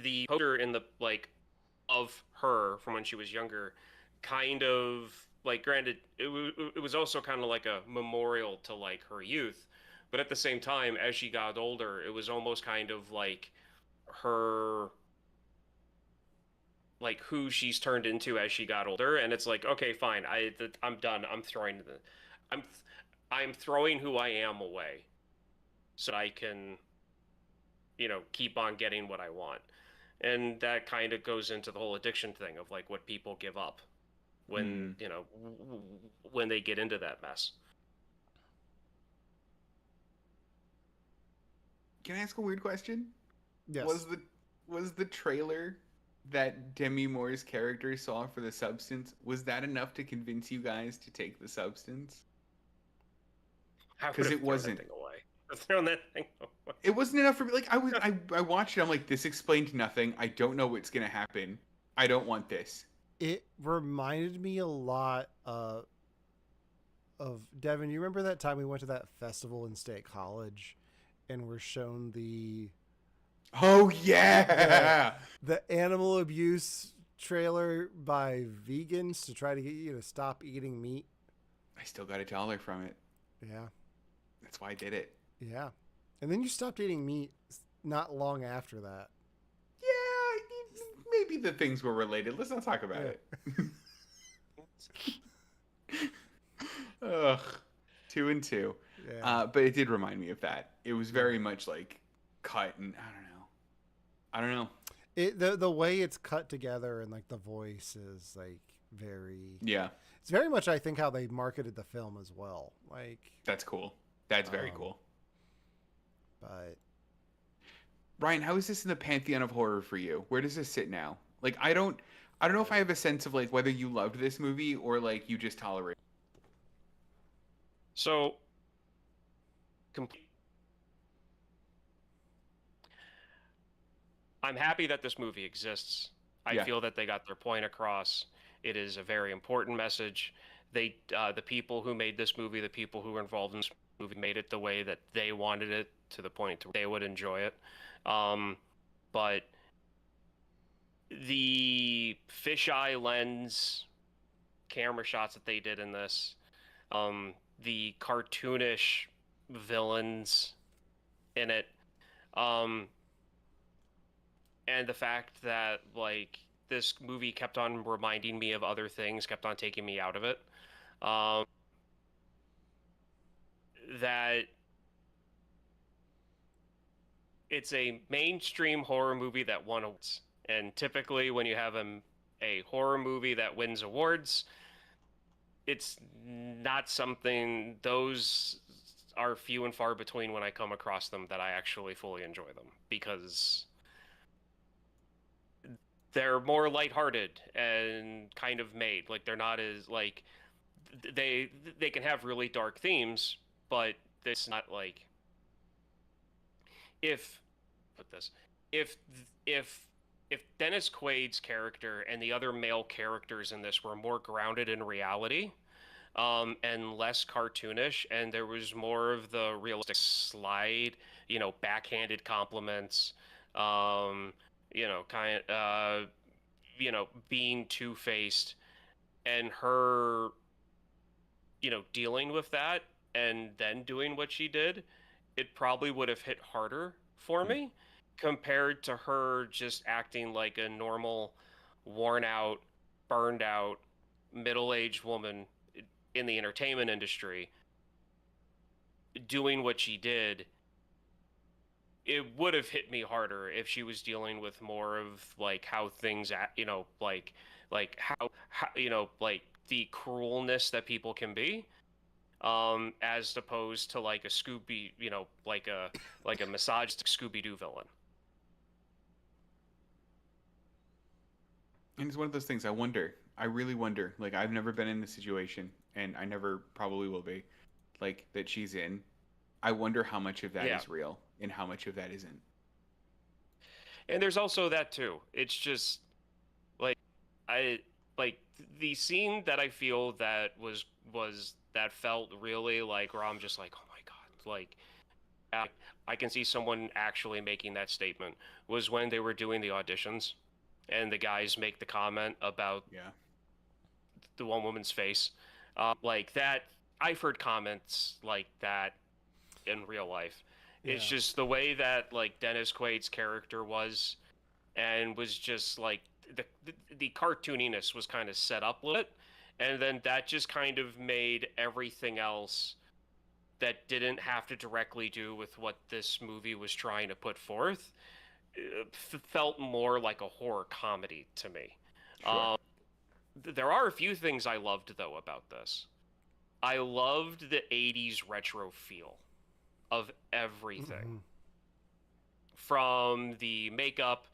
the poster in the like of her from when she was younger kind of like granted it was also kind of like a memorial to like her youth, but at the same time as she got older it was almost kind of like her like who she's turned into as she got older, and it's like okay fine, I'm done, I'm I'm throwing who I am away so I can keep on getting what I want. And that kind of goes into the whole addiction thing of like what people give up when when they get into that mess. Can I ask a weird question? Yes. Was was the trailer that Demi Moore's character saw for The Substance, was that enough to convince you guys to take The Substance? I 'Cause would've it thrown wasn't. that thing away. I've thrown that thing away. It wasn't enough for me. Like I watched it. I'm like, this explained nothing. I don't know what's gonna happen. I don't want this. It reminded me a lot of Devin. You remember that time we went to that festival in State College, and were shown Oh yeah. the animal abuse trailer by vegans to try to get you to stop eating meat? I still got $1 from it. Yeah, That's why I did it. yeah. And then you stopped eating meat not long after that. Yeah, maybe the things were related. Let's not talk about it. Ugh, 2 and 2. Yeah. But it did remind me of that. It was very much like cut, and I don't know. The way it's cut together and like the voice is like very. Yeah, It's very much I think how they marketed the film as well. Like, that's cool. That's very cool. but Ryan, how is this in the pantheon of horror for you? Where does this sit now? Like, I don't know if I have a sense of like whether you loved this movie or like you just tolerate. So, I'm happy that this movie exists. I Yeah. feel that they got their point across. It is a very important message. The people who made this movie, the people who were involved in this movie, made it the way that they wanted it, to the point where they would enjoy it. But the fisheye lens camera shots that they did in this, the cartoonish villains in it, and the fact that like this movie kept on reminding me of other things, kept on taking me out of it. That it's a mainstream horror movie that won awards, and typically when you have a horror movie that wins awards, it's not something, those are few and far between when I come across them that I actually fully enjoy them, because they're more lighthearted and kind of made like they're not as like they can have really dark themes, but it's not like if put this if Dennis Quaid's character and the other male characters in this were more grounded in reality, and less cartoonish, and there was more of the realistic slide, backhanded compliments, being two-faced, and her, dealing with that and then doing what she did, it probably would have hit harder for me compared to her just acting like a normal, worn out, burned out, middle-aged woman in the entertainment industry doing what she did. It would have hit me harder if she was dealing with more of like how things, like how like the cruelness that people can be, as opposed to like a Scooby, like a misogynistic Scooby-Doo villain. And it's one of those things I really wonder, like I've never been in a situation, and I never probably will be, like that she's in. I wonder how much of that is real and how much of that isn't. And there's also that too. It's just like the scene that I feel that was that felt really like where I'm just like, oh my God, like I can see someone actually making that statement, was when they were doing the auditions and the guys make the comment about the one woman's face. Like that, I've heard comments like that in real life. Yeah. It's just the way that like Dennis Quaid's character was, and was just like the cartooniness was kind of set up with it, and then that just kind of made everything else that didn't have to directly do with what this movie was trying to put forth felt more like a horror comedy to me. Sure. There are a few things I loved though about this. I loved the 80s retro feel of everything. Mm-hmm. From the makeup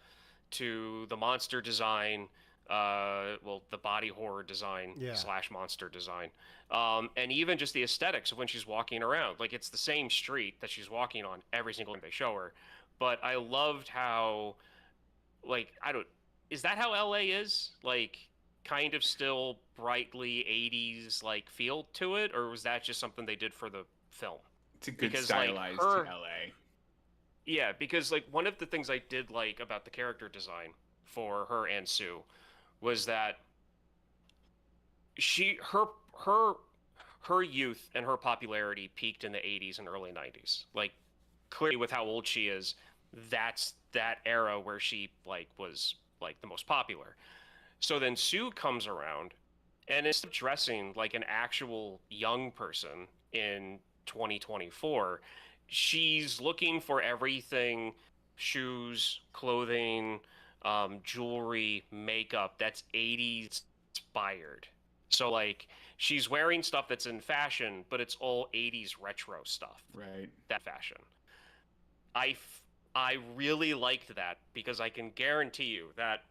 to the monster design, the body horror design / monster design, and even just the aesthetics of when she's walking around. Like, it's the same street that she's walking on every single time they show her. But I loved how, like, is that how LA is? Like, kind of still brightly 80s like feel to it, or was that just something they did for the film? It's a good Because, stylized like, LA. Yeah, because like one of the things I did like about the character design for her and Sue was that her youth and her popularity peaked in the 80s and early 90s. Like, clearly with how old she is, that's that era where she like was like the most popular. So then Sue comes around and instead of dressing like an actual young person in 2024, she's looking for everything: shoes, clothing, jewelry, makeup that's 80s inspired. So like she's wearing stuff that's in fashion, but it's all 80s retro stuff. Right. That fashion. I really liked that because I can guarantee you that,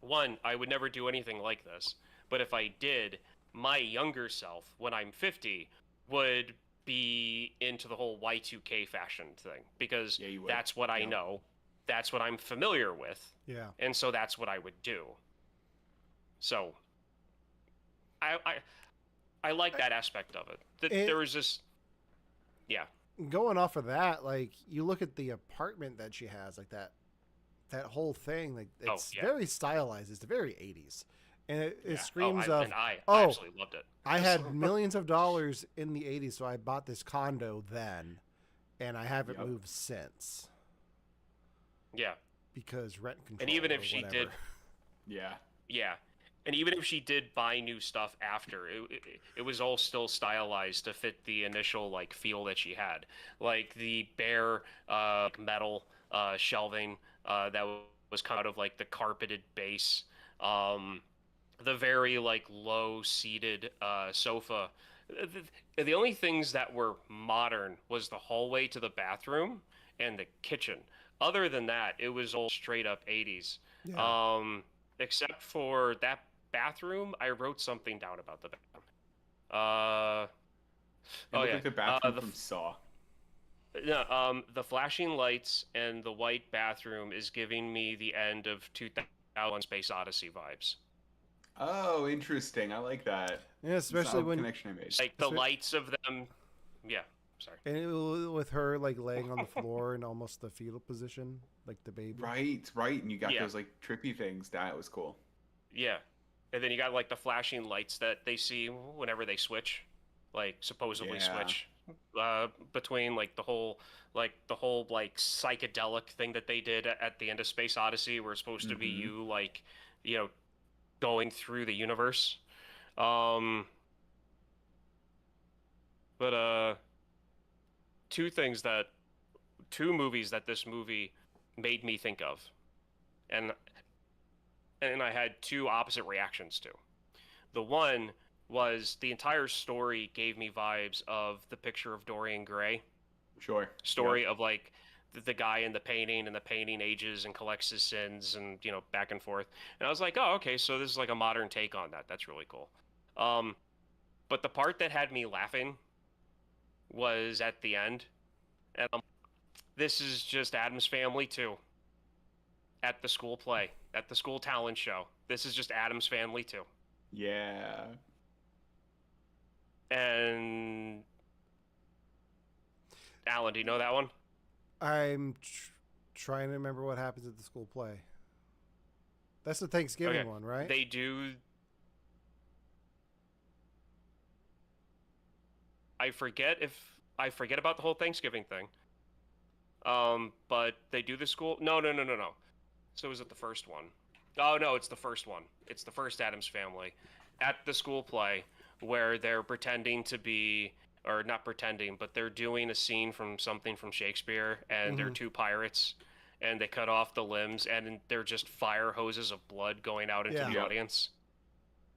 one, I would never do anything like this, but if I did, my younger self, when I'm 50, would be into the whole Y2K fashion thing because that's what I know. That's what I'm familiar with. Yeah. And so that's what I would do. So I like that aspect of it. There was this, yeah. Going off of that, like, you look at the apartment that she has, like that whole thing, like, it's very stylized. It's very 80s. And it screams I absolutely loved it. I had millions of dollars in the 80s, so I bought this condo then, and I haven't moved since. Yeah. Because rent control. And even if she did. Yeah. Yeah. And even if she did buy new stuff after, it was all still stylized to fit the initial like feel that she had, like the bare metal shelving that was kind of like the carpeted base, the very like low seated sofa. The only things that were modern was the hallway to the bathroom and the kitchen. Other than that, it was all straight up 80s. Yeah. Except for that bathroom, I wrote something down about the bathroom. Like the bathroom from Saw. Yeah, the flashing lights and the white bathroom is giving me the end of 2001: Space Odyssey vibes. Oh, interesting. I like that. Yeah, especially when connection I made. Like the lights of them. Yeah, sorry. And with her like laying on the floor in almost the fetal position, like the baby. Right. And you got those like trippy things. That was cool. Yeah. And then you got like the flashing lights that they see whenever they switch, like supposedly switch between like the whole psychedelic thing that they did at the end of Space Odyssey, where it's supposed to be you like, you know, going through the universe. But two movies that this movie made me think of, and I had two opposite reactions to. The one was the entire story gave me vibes of The Picture of Dorian Gray. Sure. Story of like the guy in the painting, and the painting ages and collects his sins, and you know, back and forth. And I was like, oh, okay, so this is like a modern take on that. That's really cool. But the part that had me laughing was at the end, and this is just Addams Family too. At the school play, at the school talent show. This is just Addams Family too. Yeah. And Alan, do you know that one? I'm trying to remember what happens at the school play. That's the Thanksgiving one, right? They do. I forget about the whole Thanksgiving thing. But they do the school. No. So is it the first one? Oh no, it's the first one. It's the first Addams Family at the school play where they're pretending to be, or not pretending, but they're doing a scene from something from Shakespeare, and they're two pirates, and they cut off the limbs, and they're just fire hoses of blood going out into the audience.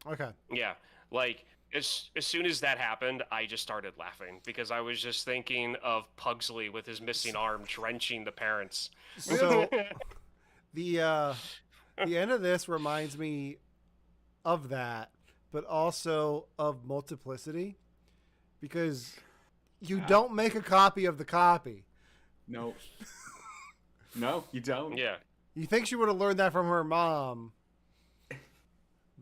Okay. Yeah, like as soon as that happened, I just started laughing because I was just thinking of Pugsley with his missing arm drenching the parents. So The end of this reminds me of that, but also of Multiplicity, because you Ah. don't make a copy of the copy. No. No, you don't. Yeah. You think she would have learned that from her mom,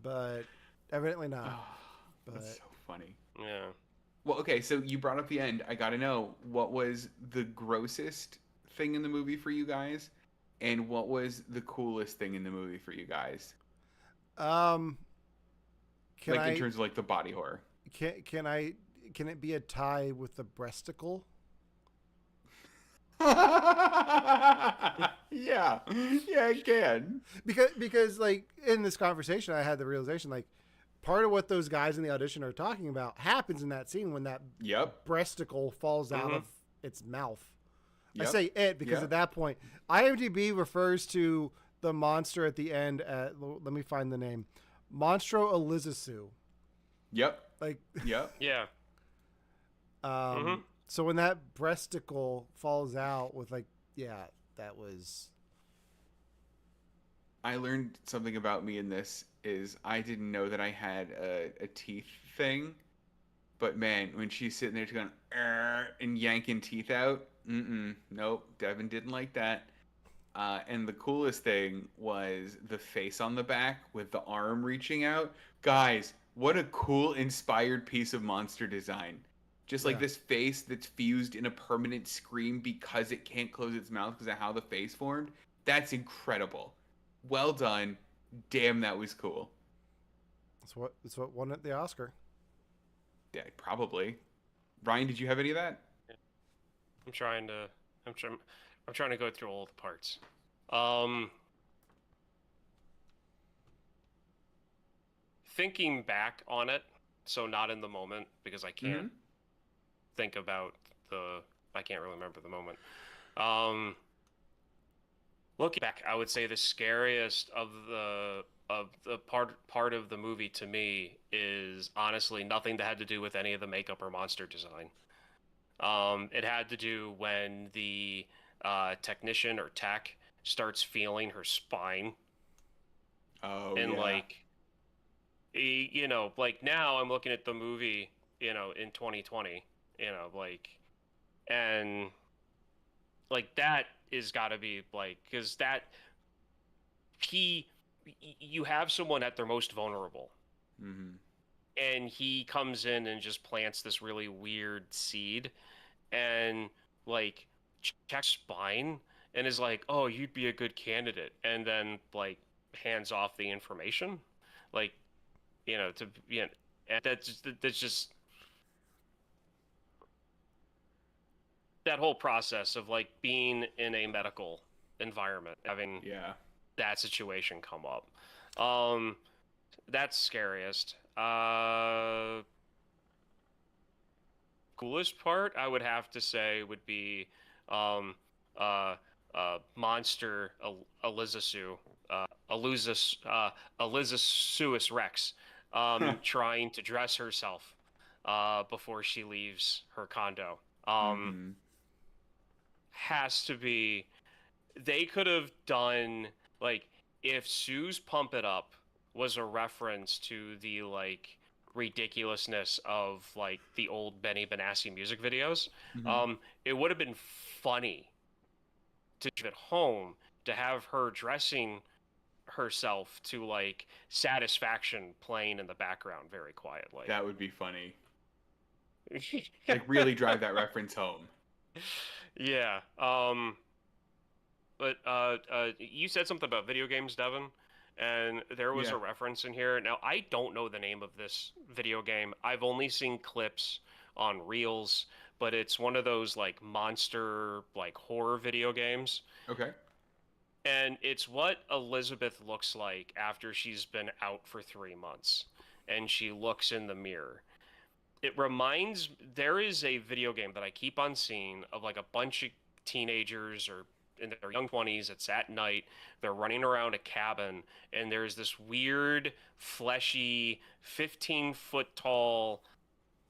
but evidently not. Oh, that's so funny. Yeah. Well, okay, so you brought up the end. I gotta know, what was the grossest thing in the movie for you guys, and what was the coolest thing in the movie for you guys? Can Like I in terms of like the body horror. can it be a tie with the breasticle? Yeah, it can. Because like in this conversation I had the realization, like, part of what those guys in the audition are talking about happens in that scene when that Yep. breasticle falls out of its mouth. I Yep. say it because Yep. at that point, IMDb refers to the monster at the end at, let me find the name, Monstro Elizasu. Yep. Like, Yep. Yeah. so when that breasticle falls out with, like, yeah, that was. I learned something about me in this is I didn't know that I had a teeth thing, but man, when she's sitting there, she's going and yanking teeth out. Nope, Devin didn't like that. And the coolest thing was the face on the back with the arm reaching out. Guys, what a cool, inspired piece of monster design. Just like Yeah. this face that's fused in a permanent scream because it can't close its mouth because of how the face formed. That's incredible. Well done. Damn, that was cool. That's what won it the Oscar. Yeah, probably. Ryan, did you have any of that? I'm trying to go through all the parts. Thinking back on it, so not in the moment because I can't think about I can't really remember the moment. Looking back, I would say the scariest of the part of the movie to me is honestly nothing that had to do with any of the makeup or monster design. It had to do when the technician or tech starts feeling her spine. Oh, And yeah. like, you know, like now I'm looking at the movie, you know, in 2020, you know, like, and like that is got to be like, because that you have someone at their most vulnerable, and he comes in and just plants this really weird seed, and like checks spine and is like, oh, you'd be a good candidate, and then like hands off the information, like, you know, to, you know, and that's just that whole process of like being in a medical environment, having Yeah. that situation come up. That's scariest. Coolest part I would have to say would be monster Elizasu, Elizasus Rex, trying to dress herself before she leaves her condo. Has to be. They could have done, like, if Sue's Pump It Up was a reference to the like ridiculousness of like the old Benny Benassi music videos, it would have been funny to keep it home to have her dressing herself to like Satisfaction playing in the background very quietly. That would be funny. Like, really drive that reference home. Yeah. But you said something about video games, Devin, and there was a reference in here. Now, I don't know the name of this video game. I've only seen clips on Reels, but it's one of those like monster, like horror video games. Okay. And it's what Elizabeth looks like after she's been out for 3 months, and she looks in the mirror. There is a video game that I keep on seeing of like a bunch of teenagers or in their young 20s. It's at night. They're running around a cabin, and there's this weird, fleshy, 15-foot tall,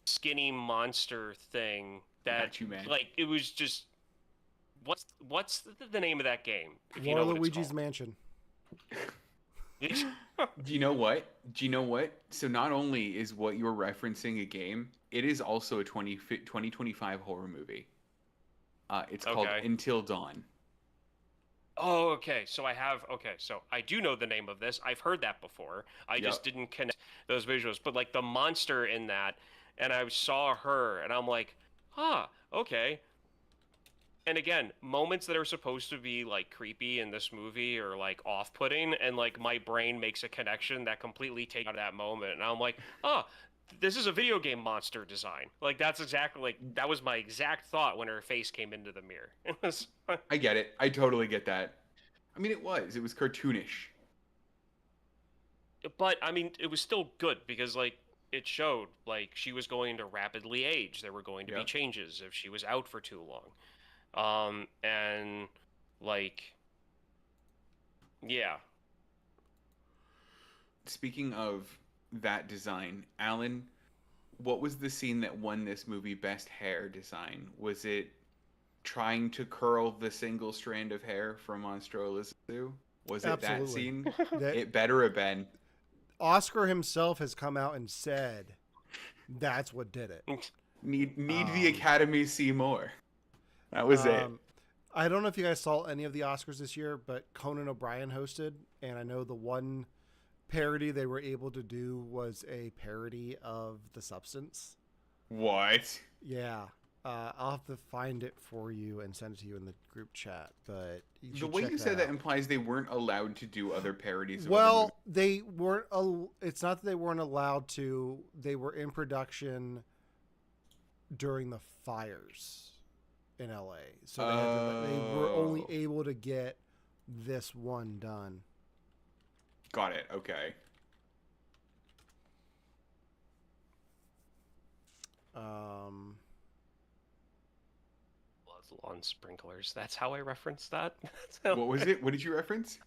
skinny monster thing that, Got you, man. like, it was just what's the name of that game? If you know what it's Luigi's called. Mansion. Do you know what? So not only is what you're referencing a game, it is also a 2025 horror movie. It's called Okay. Until Dawn. Oh, okay. So I do know the name of this. I've heard that before. I just Yep. didn't connect those visuals. But like the monster in that, and I saw her, and I'm like, huh, okay. And again, moments that are supposed to be like creepy in this movie or like off-putting, and like my brain makes a connection that completely takes out of that moment, and I'm like, oh, this is a video game monster design. Like that's exactly like that was my exact thought when her face came into the mirror. It was, I get it. I totally get that. I mean, it was cartoonish. but I mean, it was still good because like it showed like she was going to rapidly age. There were going to be Yep. changes if she was out for too long. And like, yeah. Speaking of that design, Alan, what was the scene that won this movie Best Hair Design? Was it trying to curl the single strand of hair from Monstrolizu? Was it that Absolutely. scene? That It better have been. Oscar himself has come out and said that's what did it. Need the Academy see more. That was it. I don't know if you guys saw any of the Oscars this year, but Conan O'Brien hosted, and I know the one parody they were able to do was a parody of The Substance. What? Yeah. I'll have to find it for you and send it to you in the group chat. But you The should way check you said that out. implies they weren't allowed to do other parodies. Of Well, they weren't. It's not that they weren't allowed to. They were in production during the fires in LA, so they were only Oh. able to get this one done. Got it. Okay. Um, Lawn sprinklers. That's how I referenced that. That's how What was it? What did you reference?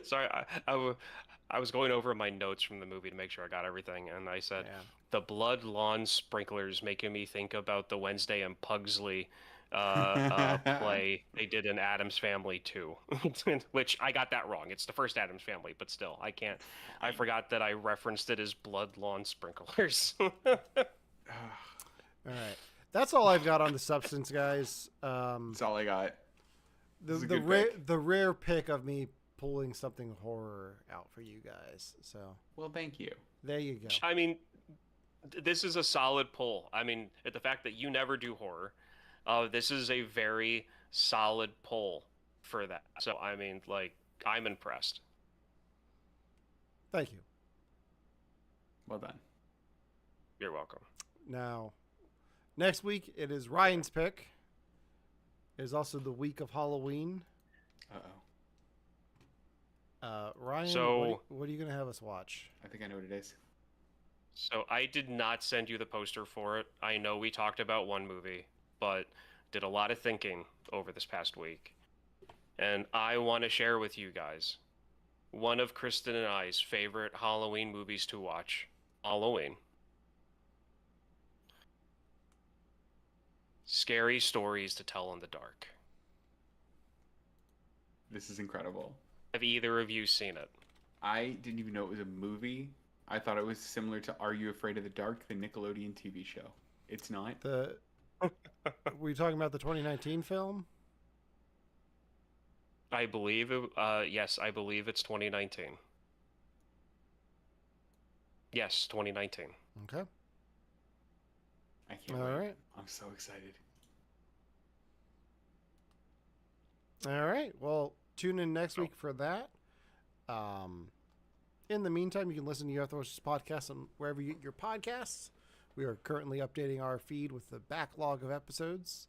Sorry, I was going over my notes from the movie to make sure I got everything, and I said yeah. the blood lawn sprinklers making me think about the Wednesday and Pugsley play they did in Adam's Family too, which I got that wrong. It's the first Adam's Family, but still, I can't. I forgot that I referenced it as blood lawn sprinklers. All right. That's all I've got on The Substance, guys. That's all I got. The This is a the good rare pick. the rare pick of me pulling something horror out for you guys. So Well, thank you. there you go. I mean, this is a solid pull. I mean, the fact that you never do horror, this is a very solid pull for that. So I mean, like, I'm impressed. Thank you. Well done. You're welcome. Now, next week it is Ryan's pick. It is also the week of Halloween. Uh-oh. Ryan, So- what are you gonna have us watch? I think I know what it is. So I did not send you the poster for it. I know we talked about one movie, but did a lot of thinking over this past week. And I want to share with you guys one of Kristen and I's favorite Halloween movies to watch. Halloween. Scary Stories to Tell in the Dark. This is incredible. Have either of you seen it? I didn't even know it was a movie. I thought it was similar to Are You Afraid of the Dark, the Nickelodeon TV show. It's not. Were you talking about the 2019 film? I believe it, yes, I believe it's 2019. Yes, 2019. Okay. I can't All wait. right. I'm so excited. All right. Well, tune in next week for that. In the meantime, you can listen to Your Orthodox podcast on wherever you get your podcasts. We are currently updating our feed with the backlog of episodes.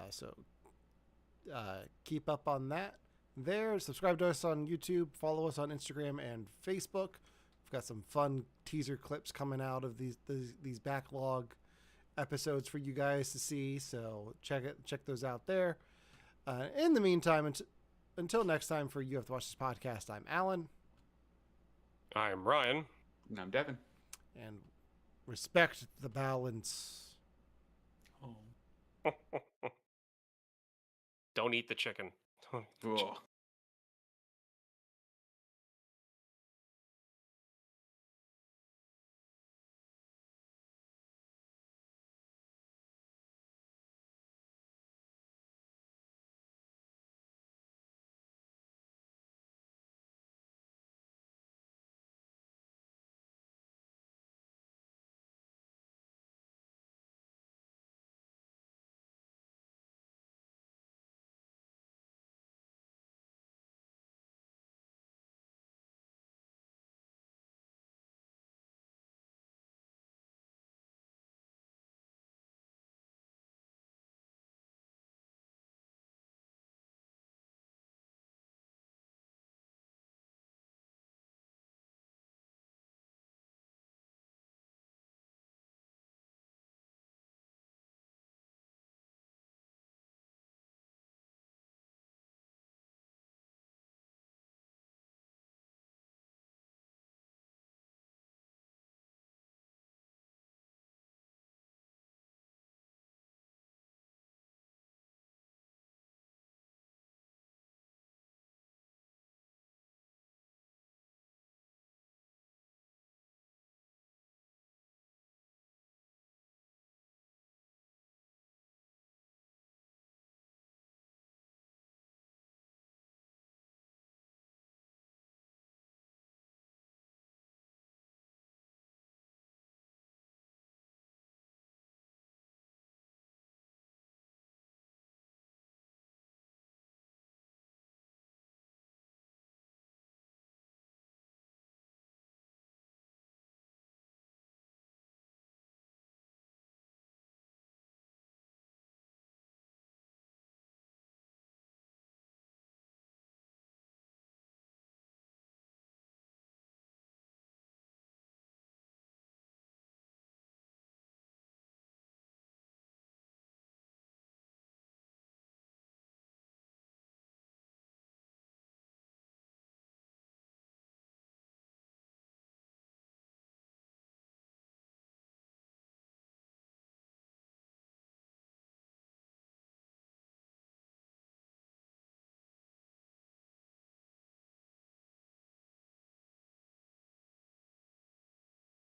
So keep up on that there. Subscribe to us on YouTube. Follow us on Instagram and Facebook. We've got some fun teaser clips coming out of these backlog episodes for you guys to see. So check those out there. In the meantime, until next time for You Have to Watch This podcast, I'm Alan. I'm Ryan. And I'm Devin. And respect the balance. Oh. Don't eat the chicken. Ugh.